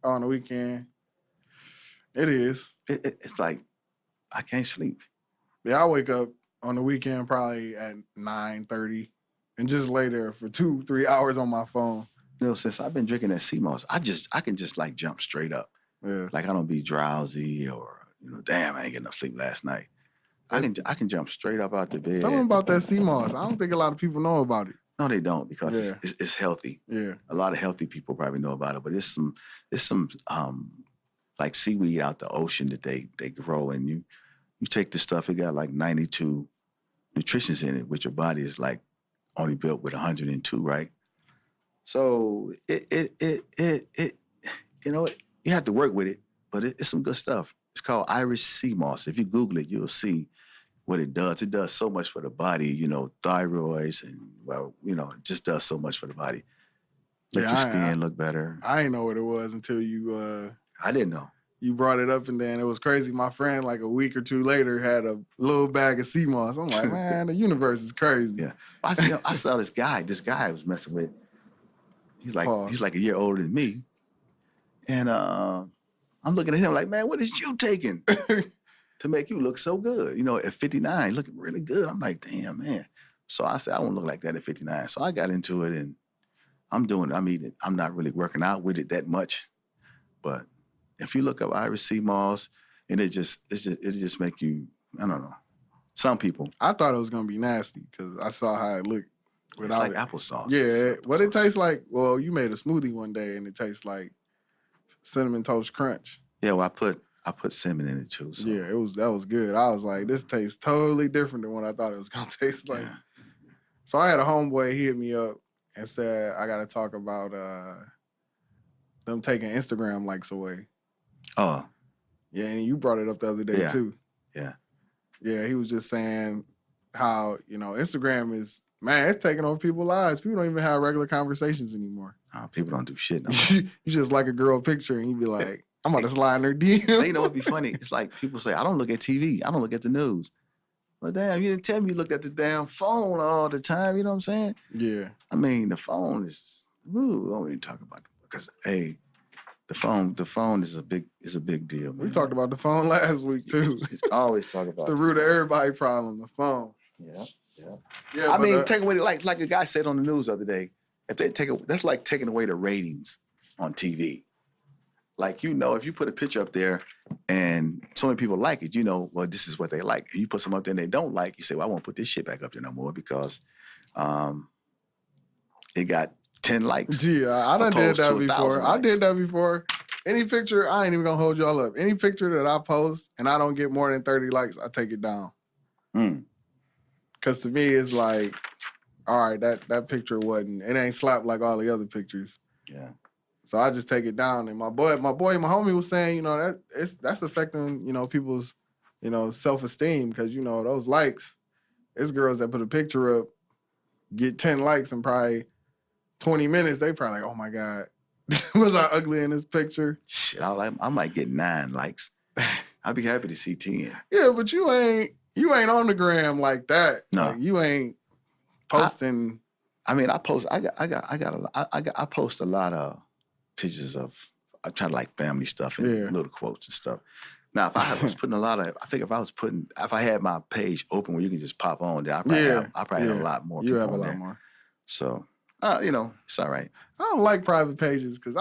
Oh, on the weekend, it is.
It's like, I can't sleep.
Yeah, I wake up on the weekend probably at 9:30 and just lay there for 2-3 hours on my phone.
You know, since I've been drinking that sea moss, I can just like jump straight up.
Yeah.
Like I don't be drowsy or, you know, damn, I ain't get enough sleep last night. I can jump straight up out the bed.
Tell them about that sea moss. I don't think a lot of people know about it.
No, they don't, because it's healthy.
Yeah.
A lot of healthy people probably know about it, but it's some like seaweed out the ocean that they grow, and you take the stuff, it got like 92 nutritions in it, which your body is like only built with 102, right? So it you know, you have to work with it, but it's some good stuff. It's called Irish sea moss. If you Google it, you'll see what it does. It does so much for the body, you know, thyroids, and well, you know, it just does so much for the body. Make your skin look better.
I didn't know what it was until you
I didn't know.
You brought it up, and then it was crazy. My friend, like a week or two later, had a little bag of sea moss. I'm like, man, the universe is crazy.
Yeah. I saw this guy I was messing with. He's like a year older than me. And I'm looking at him like, man, what is you taking? to make you look so good. You know, at 59, looking really good. I'm like, damn, man. So I said, I won't look like that at 59. So I got into it and I'm doing it. I'm eating. I'm not really working out with it that much. But if you look up Iris C. Moss, and it just make you, I don't know. Some people.
I thought it was gonna be nasty because I saw how it looked without
it's like
it.
applesauce.
Yeah,
It's
what it
applesauce.
tastes like? Well, you made a smoothie one day and it tastes like Cinnamon Toast Crunch.
Yeah, well, I put cinnamon in it too. So.
Yeah, that was good. I was like, this tastes totally different than what I thought it was gonna taste like.
Yeah.
So I had a homeboy, he hit me up and said, I gotta talk about them taking Instagram likes away.
Oh.
Yeah, and you brought it up the other day too.
Yeah.
Yeah, he was just saying how, Instagram is, man, it's taking over people's lives. People don't even have regular conversations anymore.
People don't do shit no more.
You just like a girl picture and you be like, I'm about to slide in her DM.
You know what'd be funny? It's like people say, I don't look at TV. I don't look at the news. Well, damn, you didn't tell me you looked at the damn phone all the time. You know what I'm saying?
Yeah.
I mean, the phone is, don't even talk about it. Because, hey, the phone is a big deal, man.
We talked about the phone last week too.
Always talk about
the root of everybody's problem, the phone.
Yeah. I mean, take away like a guy said on the news the other day. If they that's like taking away the ratings on TV. Like, if you put a picture up there and so many people like it, well, this is what they like. And you put some up there and they don't like, you say, well, I won't put this shit back up there no more because it got 10 likes.
Yeah, I done did that before. I did that before. Any picture, I ain't even gonna hold y'all up. Any picture that I post and I don't get more than 30 likes, I take it down. Cause to me, it's like, all right, that picture it ain't slapped like all the other pictures.
Yeah.
So I just take it down. And my homie was saying, that's affecting, people's, self-esteem. Cause those likes, it's girls that put a picture up, get 10 likes in probably 20 minutes, they probably like, oh my God, was I ugly in this picture?
Shit, I might get 9 likes. I'd be happy to see 10.
Yeah, but you ain't on the gram like that.
No.
Like, you ain't posting.
I post I post a lot of pictures of, I try to like family stuff and little quotes and stuff. Now, if I was putting if I had my page open where you can just pop on there, I probably have a lot more people.
You have a lot
there.
more.
So, it's all right.
I don't like private pages because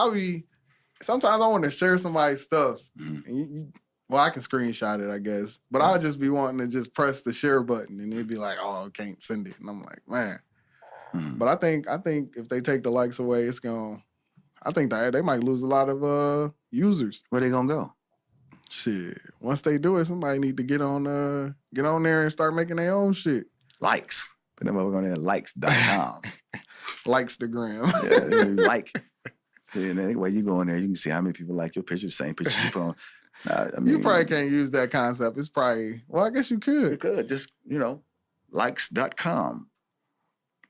sometimes I want to share somebody's stuff.
Mm-hmm.
And I can screenshot it, I guess. But I'll just be wanting to just press the share button and it'd be like, oh, I can't send it. And I'm like, man.
Mm-hmm.
But I think if they take the likes away, I think that they might lose a lot of users.
Where they gonna go?
Shit. Once they do it, somebody need to get on there and start making their own shit.
Likes. Put them over on there, likes.com.
Likes the gram.
Yeah, like. See, and anyway, you go in there, you can see how many people like your picture, the same picture you put on.
You probably can't use that concept. It's probably, I guess you could.
You could. Just, likes.com.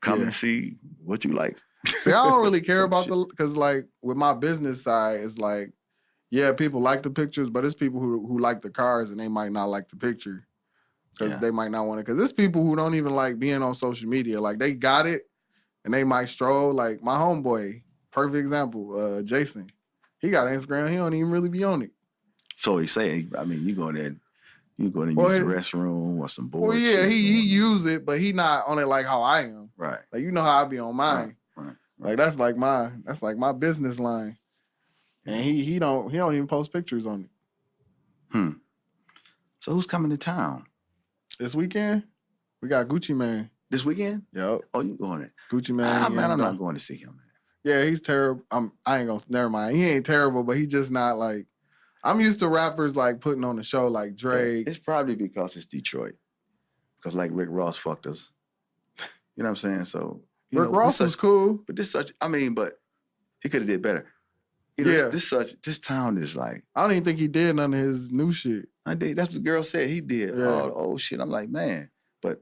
Come and see what you like.
See, I don't really care about because like with my business side, it's like, yeah, people like the pictures, but it's people who like the cars and they might not like the picture because they might not want it. Because it's people who don't even like being on social media. Like they got it and they might stroll. Like my homeboy, perfect example, Jason. He got Instagram. He don't even really be on it.
So he's saying, you go in there, use the restroom or some board.
Well, yeah, he use it, but he not on it like how I am.
Right.
Like how I be on mine.
Right.
Like that's like my business line. And he don't even post pictures on it.
So who's coming to town?
This weekend? We got Gucci Mane.
This weekend?
Yep.
Oh, you going there?
Gucci Mane.
I'm not going to see him, man.
Yeah, he's terrible. I ain't gonna, never mind. He ain't terrible, but he just not like, I'm used to rappers like putting on the show like Drake.
It's probably because it's Detroit. Because like Rick Ross fucked us. You know what I'm saying? So
Rick Ross was cool.
But but he could have did better. This town is like,
I don't even think he did none of his new shit.
I did. That's what the girl said. He did.
Yeah.
Oh shit. I'm like, man. But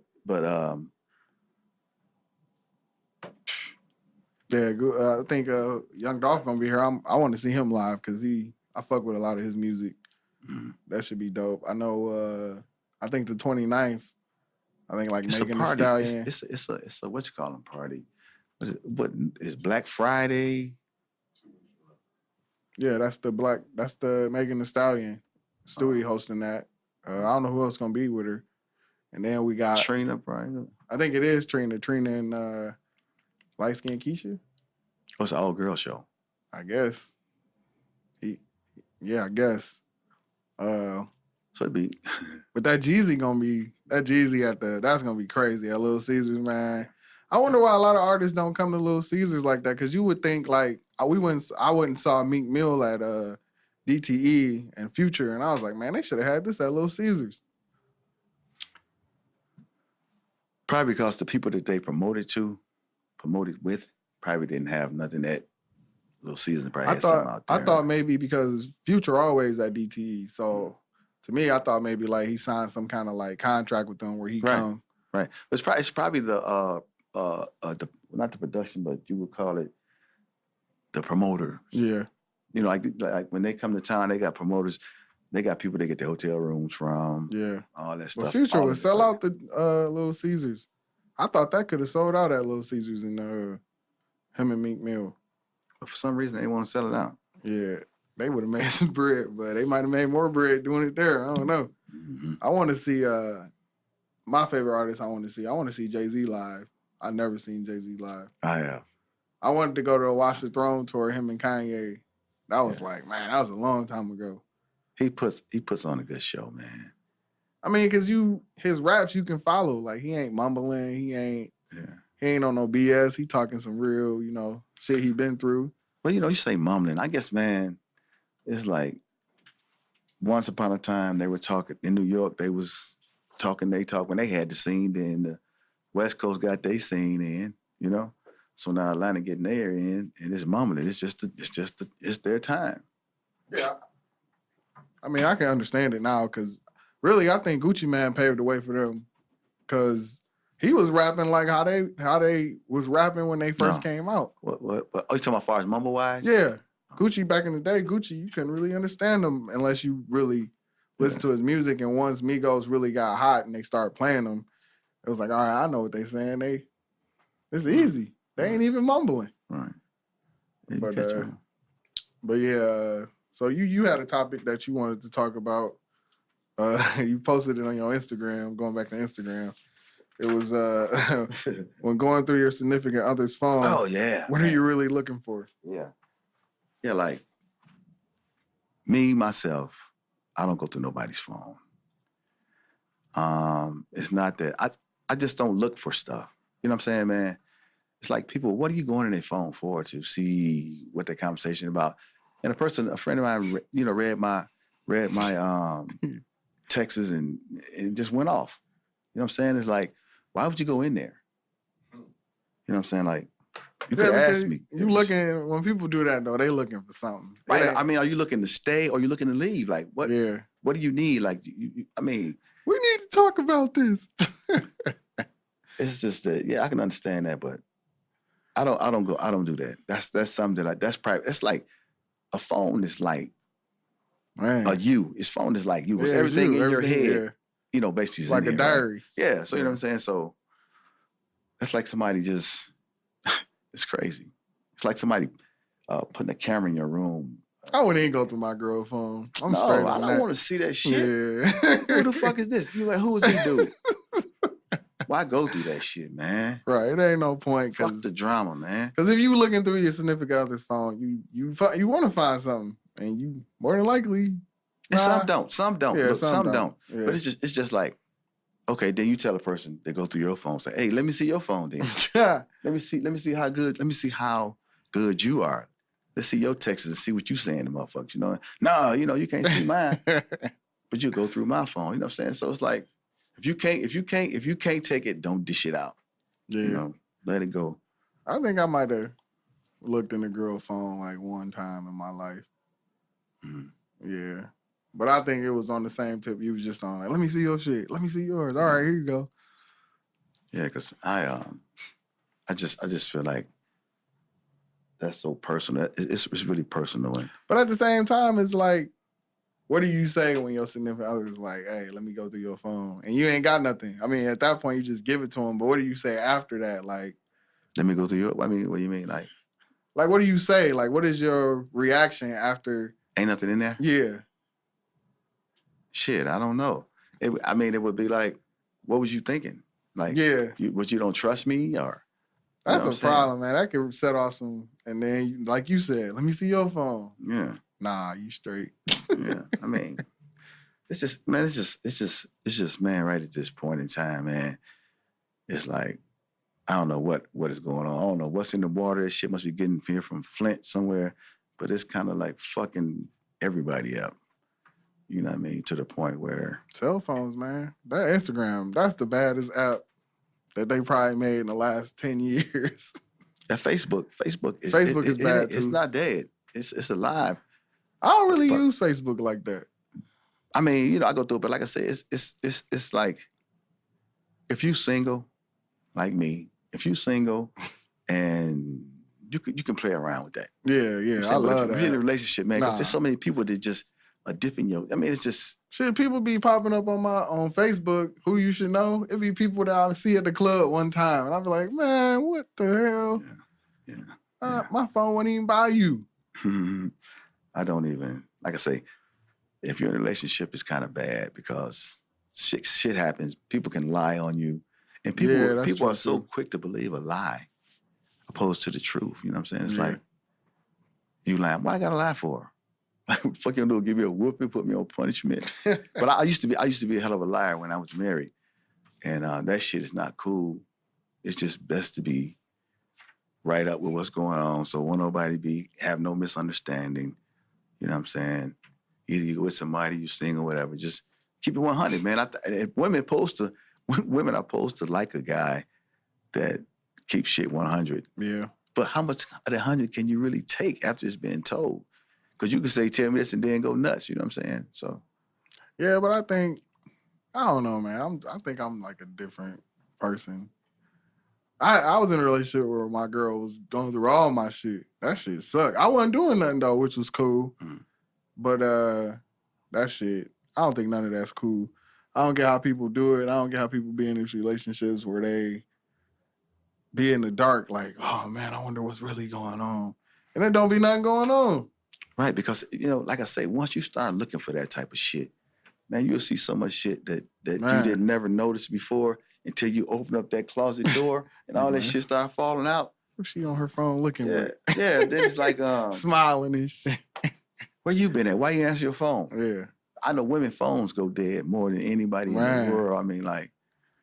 yeah, I think Young Dolph gonna be here. I want to see him live because I fuck with a lot of his music.
Mm-hmm.
That should be dope. I know. I think the 29th. I think like
it's
Megan
a
Thee
party.
Stallion.
It's a what you call them party. What is Black Friday?
Yeah, that's the Megan Thee Stallion. Stewie hosting that. I don't know who else gonna be with her. And then we got
Trina, probably.
I think it is Trina. Trina and Light Skin Keisha.
What's an all girl show?
I guess. I guess.
So it'd be
But that Jeezy that's gonna be crazy at Little Caesars, man. I wonder why a lot of artists don't come to Little Caesars like that, because you would think like I went and saw Meek Mill at DTE and Future, and I was like, man, they should have had this at Little Caesars.
probably because the people that they promoted with, probably didn't have nothing that Little Caesars probably had something out there.
I thought maybe because Future always at DTE, so to me, I thought maybe like he signed some kind of like contract with them where he come.
Right. It's probably the not the production, but you would call it the promoter.
Yeah.
You know, like when they come to town, they got promoters. They got people they get their hotel rooms from.
Yeah.
All that stuff.
But Future would sell out the Little Caesars. I thought that could have sold out at Little Caesars in him and Meek Mill.
But for some reason, they want to sell it out.
Yeah. They would have made some bread, but they might have made more bread doing it there. I don't know.
Mm-hmm.
I want to see my favorite artist. I want to see Jay-Z live. I never seen Jay-Z live.
I have.
I wanted to go to a Watch the Throne tour, him and Kanye. That was like, man, that was a long time ago.
He puts on a good show, man.
I mean, because his raps you can follow. Like, he ain't mumbling. He ain't on no BS. He talking some real, shit he been through.
Well, you say mumbling. I guess, man, it's like once upon a time they were talking in New York. They was talking. They talk when they had the scene. Then the West Coast got their scene in. So now Atlanta getting there in, and it's mumbling. It's their time.
Yeah. I mean, I can understand it now because really, I think Gucci Mane paved the way for them because he was rapping like how they was rapping when they first came out.
What? Oh, you talking about as far as mumble wise?
Yeah. Gucci back in the day, you couldn't really understand him unless you really listen to his music. And once Migos really got hot and they started playing them, it was like, all right, I know what they saying. It's easy. They ain't even mumbling.
Right.
But yeah, so you had a topic that you wanted to talk about. You posted it on your Instagram, going back to Instagram. It was when going through your significant other's phone.
Oh, yeah.
What are you really looking for?
Yeah. Yeah, like me, myself, I don't go through nobody's phone. It's not that. I just don't look for stuff. You know what I'm saying, man? It's like people, what are you going to their phone for to see what their conversation about? And a friend of mine, read my texts and it just went off. You know what I'm saying? It's like, why would you go in there? You know what I'm saying? Like, you could ask me.
When people do that though, they looking for something.
Right. I mean, are you looking to stay or are you looking to leave? Like, what?
Yeah.
What do you need? Like, we
need to talk about this.
It's just that, yeah, I can understand that, but I don't do that. That's something that's private. It's like a phone is like you. His phone is like you. It's everything in your head. Yeah. Basically,
like a diary.
Right? Yeah. So you know what I'm saying. So that's like somebody just. It's crazy. It's like somebody putting a camera in your room.
I wouldn't even go through my girl's phone.
I don't want to see that shit. Yeah. Who the fuck is this? You like, who is this dude? Why go through that shit, man?
Right. It ain't no point.
Fuck the drama, man.
Because if you looking through your significant other's phone, you want to find something, and you more than likely.
And some don't. Some don't.
Yeah,
Look, some don't.
Yeah.
But it's just like, okay, then you tell a person they go through your phone, say, hey, let me see your phone then. Let me see how good you are. Let's see your texts and see what you saying to motherfuckers. No, you can't see mine. But you go through my phone. You know what I'm saying? So it's like, if you can't take it, don't dish it out.
Yeah.
Let it go.
I think I might have looked in a girl's phone like one time in my life.
Mm.
Yeah. But I think it was on the same tip. You was just on like, let me see your shit. Let me see yours. All right, here you go.
Yeah, because I just feel like that's so personal. It's really personal.
But at the same time, it's like, what do you say when your significant other is like, hey, let me go through your phone? And you ain't got nothing. I mean, at that point, you just give it to him. But what do you say after that? Like,
let me go through your, what do you mean? Like,
what do you say? Like, what is your reaction after?
Ain't nothing in there?
Yeah.
Shit, I don't know. I mean, it would be like, what was you thinking? Like,
Yeah.
you don't trust me, or
That's a problem, man. That could set off some, and then like you said, let me see your phone.
Yeah.
Nah, you straight.
Yeah. I mean, it's just, man, it's just, man, right at this point in time, man, it's like, I don't know what is going on. I don't know what's in the water. This shit must be getting here from Flint somewhere, but it's kind of like fucking everybody up. You know what I mean? To the point where
cell phones, man. That Instagram, that's the baddest app that they probably made in the last 10 years.
That Facebook is
bad too.
It's not dead. It's alive.
I don't really use Facebook like that.
I mean, you know, I go through it, but like I said, it's like, if you single, like me, if you single, and you can play around with that.
Yeah, I love that.
If you're in a relationship, man, because there's so many people that just are dipping your. I mean, it's just
shit. People be popping up on Facebook. Who you should know? It be people that I see at the club one time, and I be like, man, what the hell?
Yeah.
My phone wouldn't even buy you.
I don't even, like I say, if you're in a relationship, it's kind of bad because shit happens. People can lie on you. And people are so quick to believe a lie opposed to the truth. You know what I'm saying? It's like, you lying. What I gotta lie for? Like, what the fuck you gonna do? Give me a whooping, put me on punishment? But I used to be a hell of a liar when I was married. And that shit is not cool. It's just best to be right up with what's going on. So won't nobody have no misunderstanding. You know what I'm saying? Either you go with somebody, you sing or whatever. Just keep it 100, man. Women are supposed to like a guy that keeps shit 100.
Yeah.
But how much of the 100 can you really take after it's been told? Because you can say, tell me this and then go nuts. You know what I'm saying? So.
Yeah, but I don't know, man. I think I'm like a different person. I was in a relationship where my girl was going through all my shit. That shit sucked. I wasn't doing nothing though, which was cool. But that shit, I don't think none of that's cool. I don't get how people do it. I don't get how people be in these relationships where they be in the dark like, oh man, I wonder what's really going on. And there don't be nothing going on.
Right, because, you know, like I say, once you start looking for that type of shit, man, you'll see so much shit that you didn't never notice before until you open up that closet door and all that shit start falling out.
She on her phone looking
at? Yeah, then it's like
smiling and shit.
Where you been at? Why you answer your phone?
Yeah.
I know women's phones go dead more than anybody in the world. I mean, like,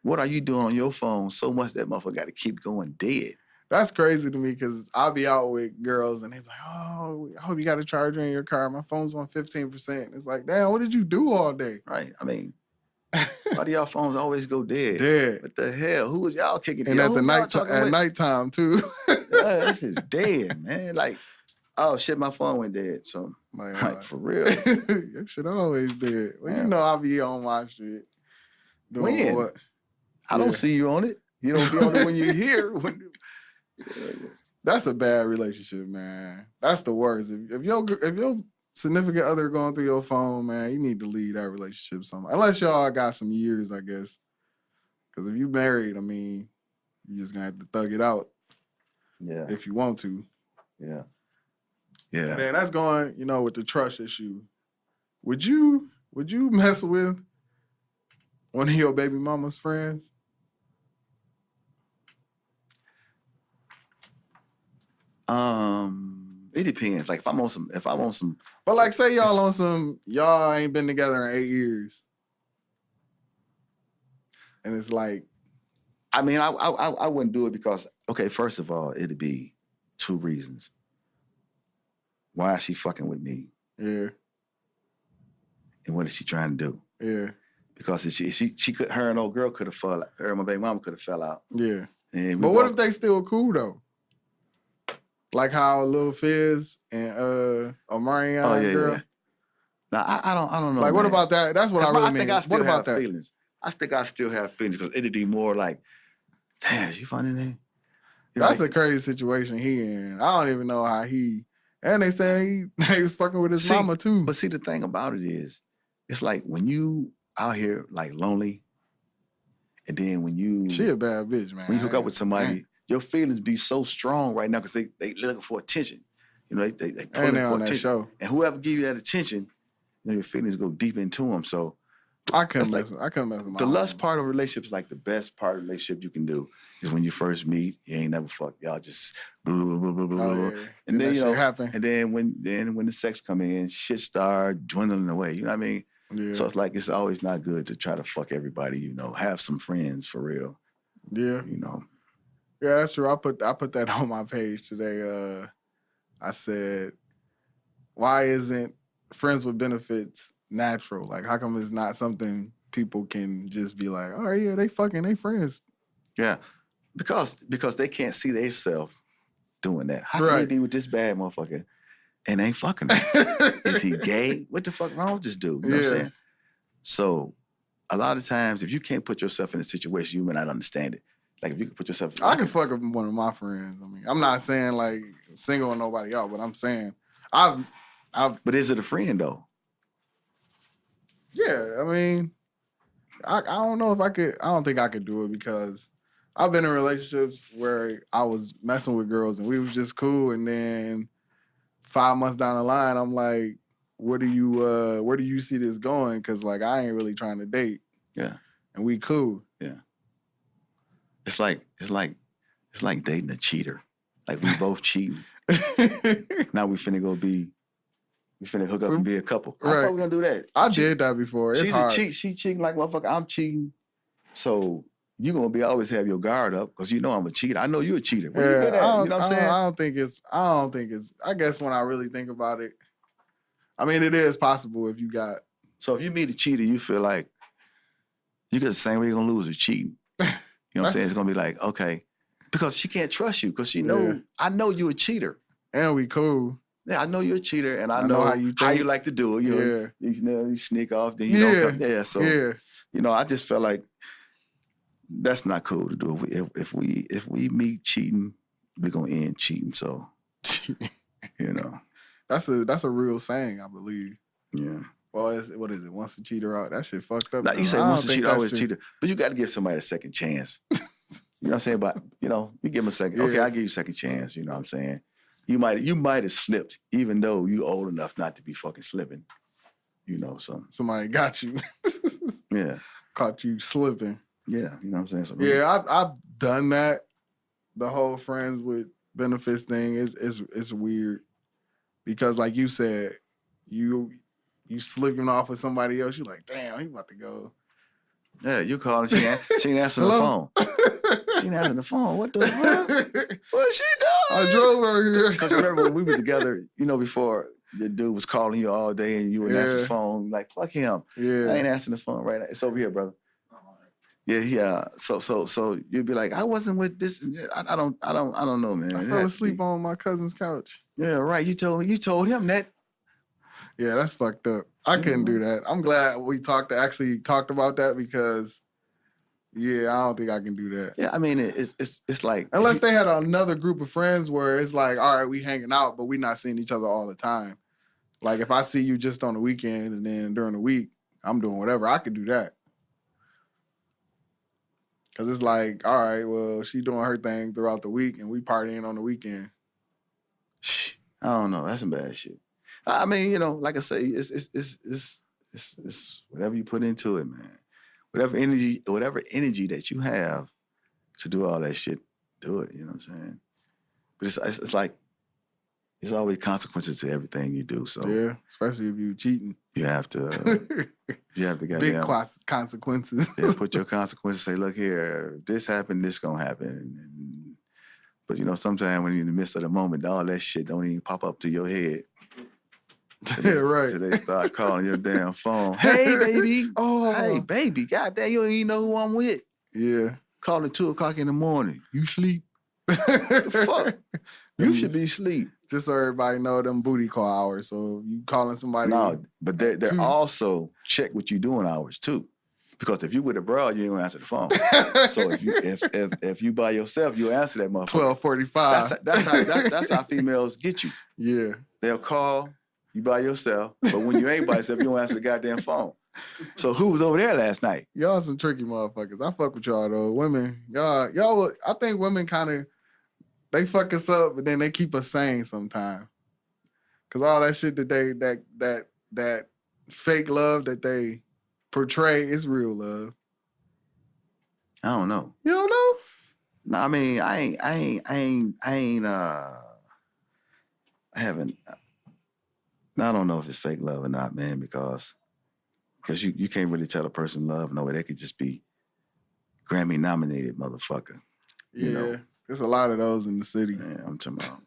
what are you doing on your phone so much that motherfucker got to keep going dead?
That's crazy to me because I'll be out with girls and they be like, oh, I hope you got a charger in your car. My phone's on 15%. It's like, damn, what did you do all day?
Right. I mean, why do y'all phones always go dead?
Dead.
What the hell? Who was y'all kicking?
And at nighttime too.
Yeah, that shit's dead, man. Like, oh shit, my phone went dead. So, like for real.
Your shit always dead. Well, you know I'll be on my shit.
When? What? I don't see you on it. You don't be on it when you're here.
That's a bad relationship, man. That's the worst. If your significant other going through your phone, man, you need to leave that relationship somewhere. Unless y'all got some years, I guess. Because if you married, I mean, you just gonna have to thug it out.
Yeah.
If you want to.
Yeah. Yeah.
And then that's going, you know, with the trust issue. Would you mess with one of your baby mama's friends?
It depends. Like if I'm on some.
But like, say y'all on some, y'all ain't been together in 8 years, and it's like,
I mean, I wouldn't do it because, okay, first of all, it'd be 2 reasons. Why is she fucking with me?
Yeah.
And what is she trying to do?
Yeah.
Because if she could, her and old girl could have fell out. Her and my baby mama could have fell out.
Yeah. But what if they still cool though? Like how Lil Fizz and Omarion girl. Yeah.
Now I don't know.
Like, man. What about that? That's what I really mean.
Think I still
what about
have feelings. I think I still have feelings because it'd be more like, damn, she funny name.
That's a crazy situation he in. I don't even know how he. And they say he was fucking with his mama too.
But see, the thing about it is, it's like when you out here like lonely, and then when you
she a bad bitch, man.
When you hook up with somebody, your feelings be so strong right now because they looking for attention. You know, they pulling for attention.
Show.
And whoever give you that attention, you know, your feelings go deep into them. So
I couldn't
That's
mess. I couldn't mess with my
the lust
homie.
part of a relationship is like the best part of a relationship you can do is when you first meet, you ain't never fucked. Y'all just blah, blah, blah, blah, blah,
Oh
blah.
yeah.
And then,
that
you
shit
know,
happen.
and then when the sex come in, shit start dwindling away. You know what I mean?
Yeah.
So it's like it's always not good to try to fuck everybody, you know. Have some friends for real.
Yeah.
You know.
Yeah, that's true. I put that on my page today. I said, why isn't friends with benefits natural? Like, how come it's not something people can just be like, oh yeah, they fucking, they friends.
Yeah. Because they can't see themselves doing that. How can they be with this bad motherfucker and ain't fucking him? Is he gay? What the fuck wrong with this dude? You know what I'm saying? So a lot of times, if you can't put yourself in a situation, you may not understand it. Like if you can put yourself,
I can fuck up one of my friends. I mean, I'm not saying like single or nobody else, but I'm saying I've.
But is it a friend though?
Yeah, I mean, I don't know if I could. I don't think I could do it because I've been in relationships where I was messing with girls and we was just cool, and then 5 months down the line, I'm like, where do you see this going? Because like I ain't really trying to date.
Yeah,
and we cool.
Yeah, it's like dating a cheater. Like we both cheating. Now we finna hook up and be a couple. How
Right.
we gonna do that?
I did that before. It's
She's
hard.
a cheat. She cheating like motherfucker. I'm cheating. So you gonna always have your guard up because you know I'm a cheater. I know you're a cheater. Where you been at? You know what I'm saying?
I don't think it's. I guess when I really think about it, I mean, it is possible if you got.
So if you meet a cheater, you feel like you get the same way you're gonna lose with cheating. You know what I'm saying? It's gonna be like, okay, because she can't trust you because she know I know you're a cheater.
And we cool.
Yeah, I know you're a cheater, and I know how you like to do it. You know, you sneak off, then you don't come. Yeah, so you know, I just felt like that's not cool to do. If we meet cheating, we're gonna end cheating. So you know,
that's a real saying, I believe.
Yeah.
Well, what is it? Once the cheater out, that shit fucked up.
Now, you say once the cheater, always a cheater, but you got to give somebody a second chance. You know what I'm saying? But you know, you give them a second. Okay, I'll give you a second chance. You know what I'm saying? You might have slipped, even though you old enough not to be fucking slipping. You know, so
somebody got you.
Yeah,
caught you slipping.
Yeah, you know what I'm saying. So,
yeah, I've done that. The whole friends with benefits thing is weird because, like you said, you slipping off with somebody else. You're like, damn, he about to go.
Yeah, you called her. She ain't answering the phone. She ain't answering the phone. What the fuck? What's she doing?
I drove her here.
Because remember when we were together, you know, before the dude was calling you all day and you wouldn't answer the phone, like, fuck him.
Yeah.
I ain't answering the phone right now. It's over here, brother. Yeah. So you'd be like, I wasn't with this. I don't know, man.
I fell asleep on my cousin's couch.
Yeah, right. You told him that.
Yeah, that's fucked up. I couldn't do that. I'm glad we actually talked about that because, yeah, I don't think I can do that.
Yeah, I mean, it's like
unless they had another group of friends where it's like, all right, we hanging out, but we not seeing each other all the time. Like if I see you just on the weekend and then during the week, I'm doing whatever. I could do that. Cause it's like, all right, well, she doing her thing throughout the week and we partying on the weekend.
I don't know. That's some bad shit. I mean, you know, like I say, it's whatever you put into it, man. Whatever energy that you have to do all that shit, do it. You know what I'm saying? But it's like there's always consequences to everything you do. So
yeah, especially if you cheating,
you have to get
big consequences.
Yeah, put your consequences. Say, look here, if this happened, this gonna happen. But you know, sometimes when you're in the midst of the moment, all that shit don't even pop up to your head.
Yeah, right.
So they start calling your damn phone. Hey, baby.
Oh,
hey, baby. Goddamn, you don't even know who I'm with.
Yeah.
Calling 2:00 in the morning. You sleep? The fuck? You should be asleep.
Just so everybody know them booty call hours. So you calling somebody.
No, but they're also check what you doing hours too. Because if you with a broad, you ain't gonna answer the phone. So if you by yourself, you'll answer that motherfucker.
12:45.
That's how females get you.
Yeah.
They'll call you by yourself, but when you ain't by yourself, you don't answer the goddamn phone. So who was over there last night?
Y'all some tricky motherfuckers. I fuck with y'all though. Women, y'all. I think women kind of they fuck us up, but then they keep us sane sometimes. Cause all that shit that that fake love that they portray is real love?
I don't know.
You don't know?
No, I mean, I haven't. I don't know if it's fake love or not, man, because you can't really tell a person love. No way, they could just be Grammy nominated motherfucker.
Yeah,
You know.
there's a lot of those in the city.
Yeah, I'm talking about.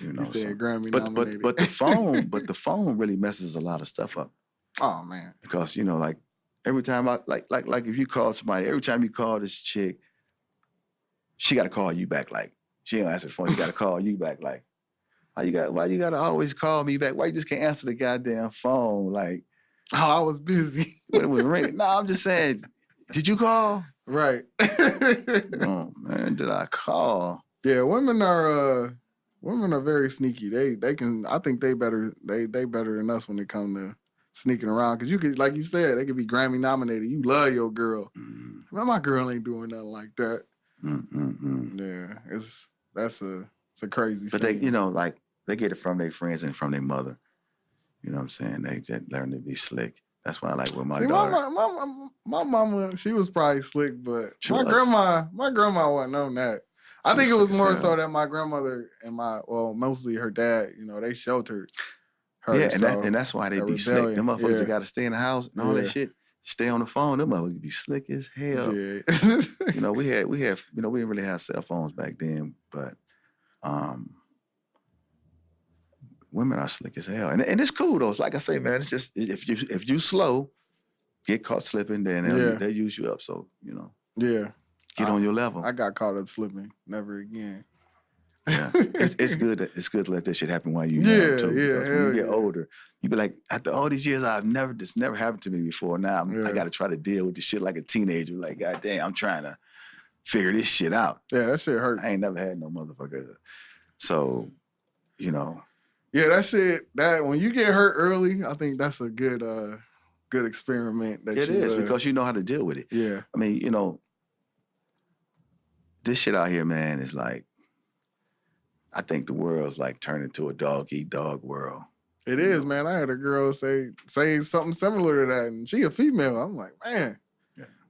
You know,
You said Grammy
but
nominated.
the phone really messes a lot of stuff up.
Oh man,
Because like every time I like if you call somebody, every time you call this chick, she got to call you back. Like she ain't answer the phone, you got to call you back. Like why you got to always call me back? Why you just can't answer the goddamn phone? Like
oh, I was busy.
when it was ringing. No, I'm just saying, did you call?
Right.
Oh man, did I call?
Yeah, women are very sneaky. They can. I think they better than us when it comes to sneaking around. Cause you could, like you said, they could be Grammy nominated. You love your girl. Man, my girl ain't doing nothing like that. Yeah, it's a crazy.
But
scene.
they, like they get it from their friends and from their mother. You know what I'm saying? They just learn to be slick. That's why I like with my daughter.
My mama, she was probably slick, but
My
grandma wasn't on that. I think it was more so
that
that my grandmother and mostly her dad, they sheltered her.
Yeah,
so
and that's why they be
rebellion.
slick. Them motherfuckers that
Yeah.
got to stay in the house and all that
Yeah.
shit. Stay on the phone. Them motherfuckers be slick as hell.
Yeah.
We didn't really have cell phones back then, but women are slick as hell, and it's cool though. It's like I say, man, it's just if you slow, get caught slipping, then they'll use you up. So
Yeah.
get on your level.
I got caught up slipping. Never again.
Yeah, it's good. It's good to let that shit happen while you
Yeah,
young too.
yeah,
Because when you get
hell yeah.
older, you be like, after all these years, this never happened to me before. Now I got to try to deal with this shit like a teenager. Like, goddamn, I'm trying to figure this shit out.
Yeah, that shit hurt.
I ain't never had no motherfucker. So,
Yeah, that shit. That when you get hurt early, I think that's a good experiment. That
it is because you know how to deal with it.
Yeah.
I mean, this shit out here, man, is like, I think the world's like turning to a dog-eat-dog world.
It is, man. I had a girl say something similar to that, and she a female. I'm like, man,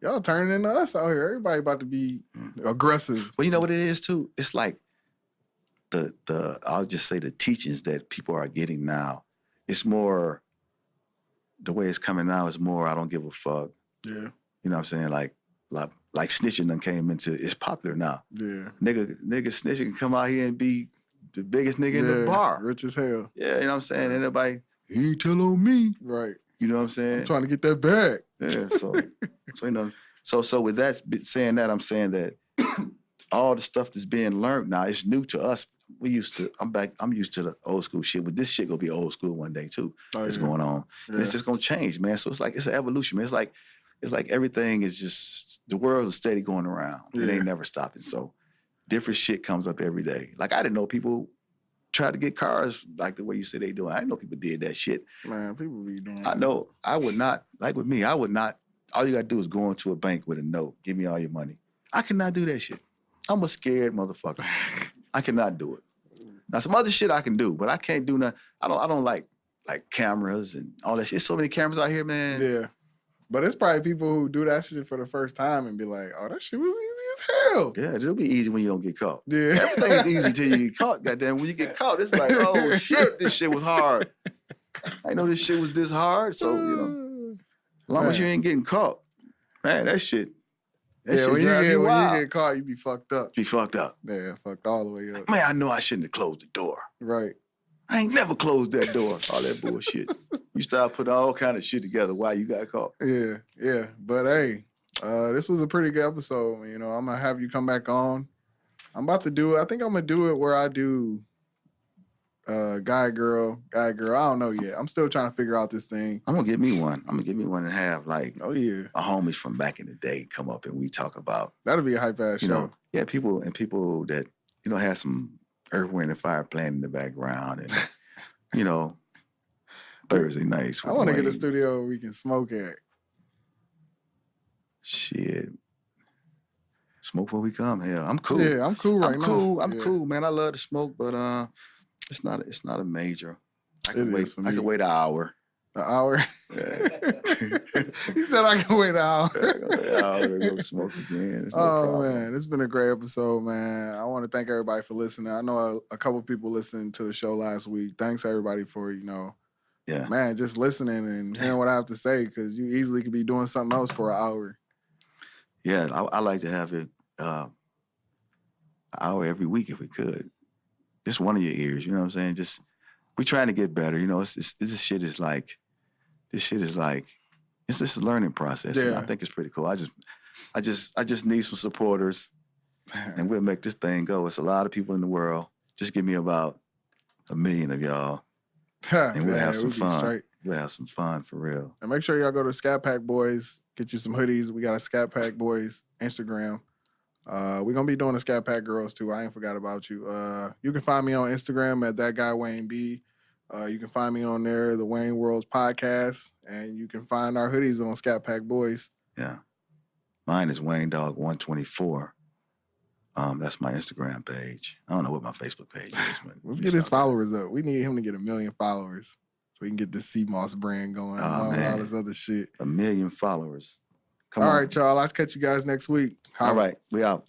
y'all turning into us out here. Everybody about to be aggressive.
Well, you know what it is too? It's like I'll just say the teachings that people are getting now. It's more, the way it's coming now is more, I don't give a fuck.
Yeah.
You know what I'm saying? Like snitching done came into, it's popular now.
Yeah.
Nigga snitching can come out here and be the biggest nigga in the bar.
Rich as hell.
Yeah, you know what I'm saying? And everybody, he ain't tell on me.
Right.
You know what I'm saying?
I'm trying to get that bag.
Yeah, so with that saying that, I'm saying that all the stuff that's being learned now, it's new to us. I'm used to the old school shit, but this shit gonna be old school one day too. It's going on.
Yeah.
And it's just gonna change, man. So it's an evolution, man. It's like everything is just, the world is steady going around. It ain't never stopping. So different shit comes up every day. Like, I didn't know people try to get cars like the way you said they doing. I didn't know people did that shit.
Man, people be doing
I know. I would not, like with me, I would not, all you gotta do is go into a bank with a note, give me all your money. I cannot do that shit. I'm a scared motherfucker. I cannot do it. Now, some other shit I can do, but I can't do nothing. I don't like cameras and all that shit. So many cameras out here, man.
Yeah. But it's probably people who do that shit for the first time and be like, oh, that shit was easy as hell.
Yeah, it'll be easy when you don't get caught.
Yeah.
Everything is easy till you get caught, goddamn. When you get caught, it's like, oh shit, this shit was hard. I know this shit was this hard, so as long as you ain't getting caught, man, that shit. That shit
when
drive
you
wild.
get caught, you be fucked up.
Be fucked up.
Yeah, fucked all the way up.
Man, I know I shouldn't have closed the door.
Right.
I ain't never closed that door. All that bullshit. You start putting all kind of shit together. Why you got caught?
Yeah. But hey, this was a pretty good episode. I'm gonna have you come back on. I'm about to do it. I think I'm gonna do it where I do guy girl. I don't know yet. I'm still trying to figure out this thing.
I'm gonna get me one. I'm gonna get me one and have like
Oh yeah.
a homies from back in the day come up and we talk about,
That'll be a hype ass show.
people that have some Earth, Wind and Fire playing in the background and Thursday nights.
I want to get a studio where we can smoke at.
Shit. Smoke before we come. Hell, I'm cool.
Yeah, I'm cool right now.
I'm cool, man. I love to smoke, but it's not a major. I
It
can wait.
is for
I can
me.
wait an hour.
An hour.
Yeah.
He said I can wait an hour.
Go smoke again. There's no
Oh
problem.
man, it's been a great episode, man. I want to thank everybody for listening. I know a couple people listened to the show last week. Thanks everybody for
Yeah.
man, just listening and hearing what I have to say, because you easily could be doing something else for an hour.
Yeah, I like to have it an hour every week if we could. Just one of your ears, you know what I'm saying? Just we're trying to get better. You know, this shit is like it's just a learning process. And I think it's pretty cool. I just need some supporters, and we'll make this thing go. It's a lot of people in the world. Just give me about 1 million of y'all, and we'll have some fun. We'll have some fun for real.
And make sure y'all go to Scat Pack Boys, get you some hoodies. We got a Scat Pack Boys Instagram. We're gonna be doing a Scat Pack Girls too. I ain't forgot about you. You can find me on Instagram at that guy Wayne B. You can find me on there, the Wayne Worlds Podcast, and you can find our hoodies on Scat Pack Boys.
Yeah, mine is Wayne Dog 124. That's my Instagram page. I don't know what my Facebook page is.
Let's get his followers up. We need him to get 1 million followers so we can get this CMOS brand going all this other shit.
1 million followers.
All right, y'all. I'll catch you guys next week.
All right, we out.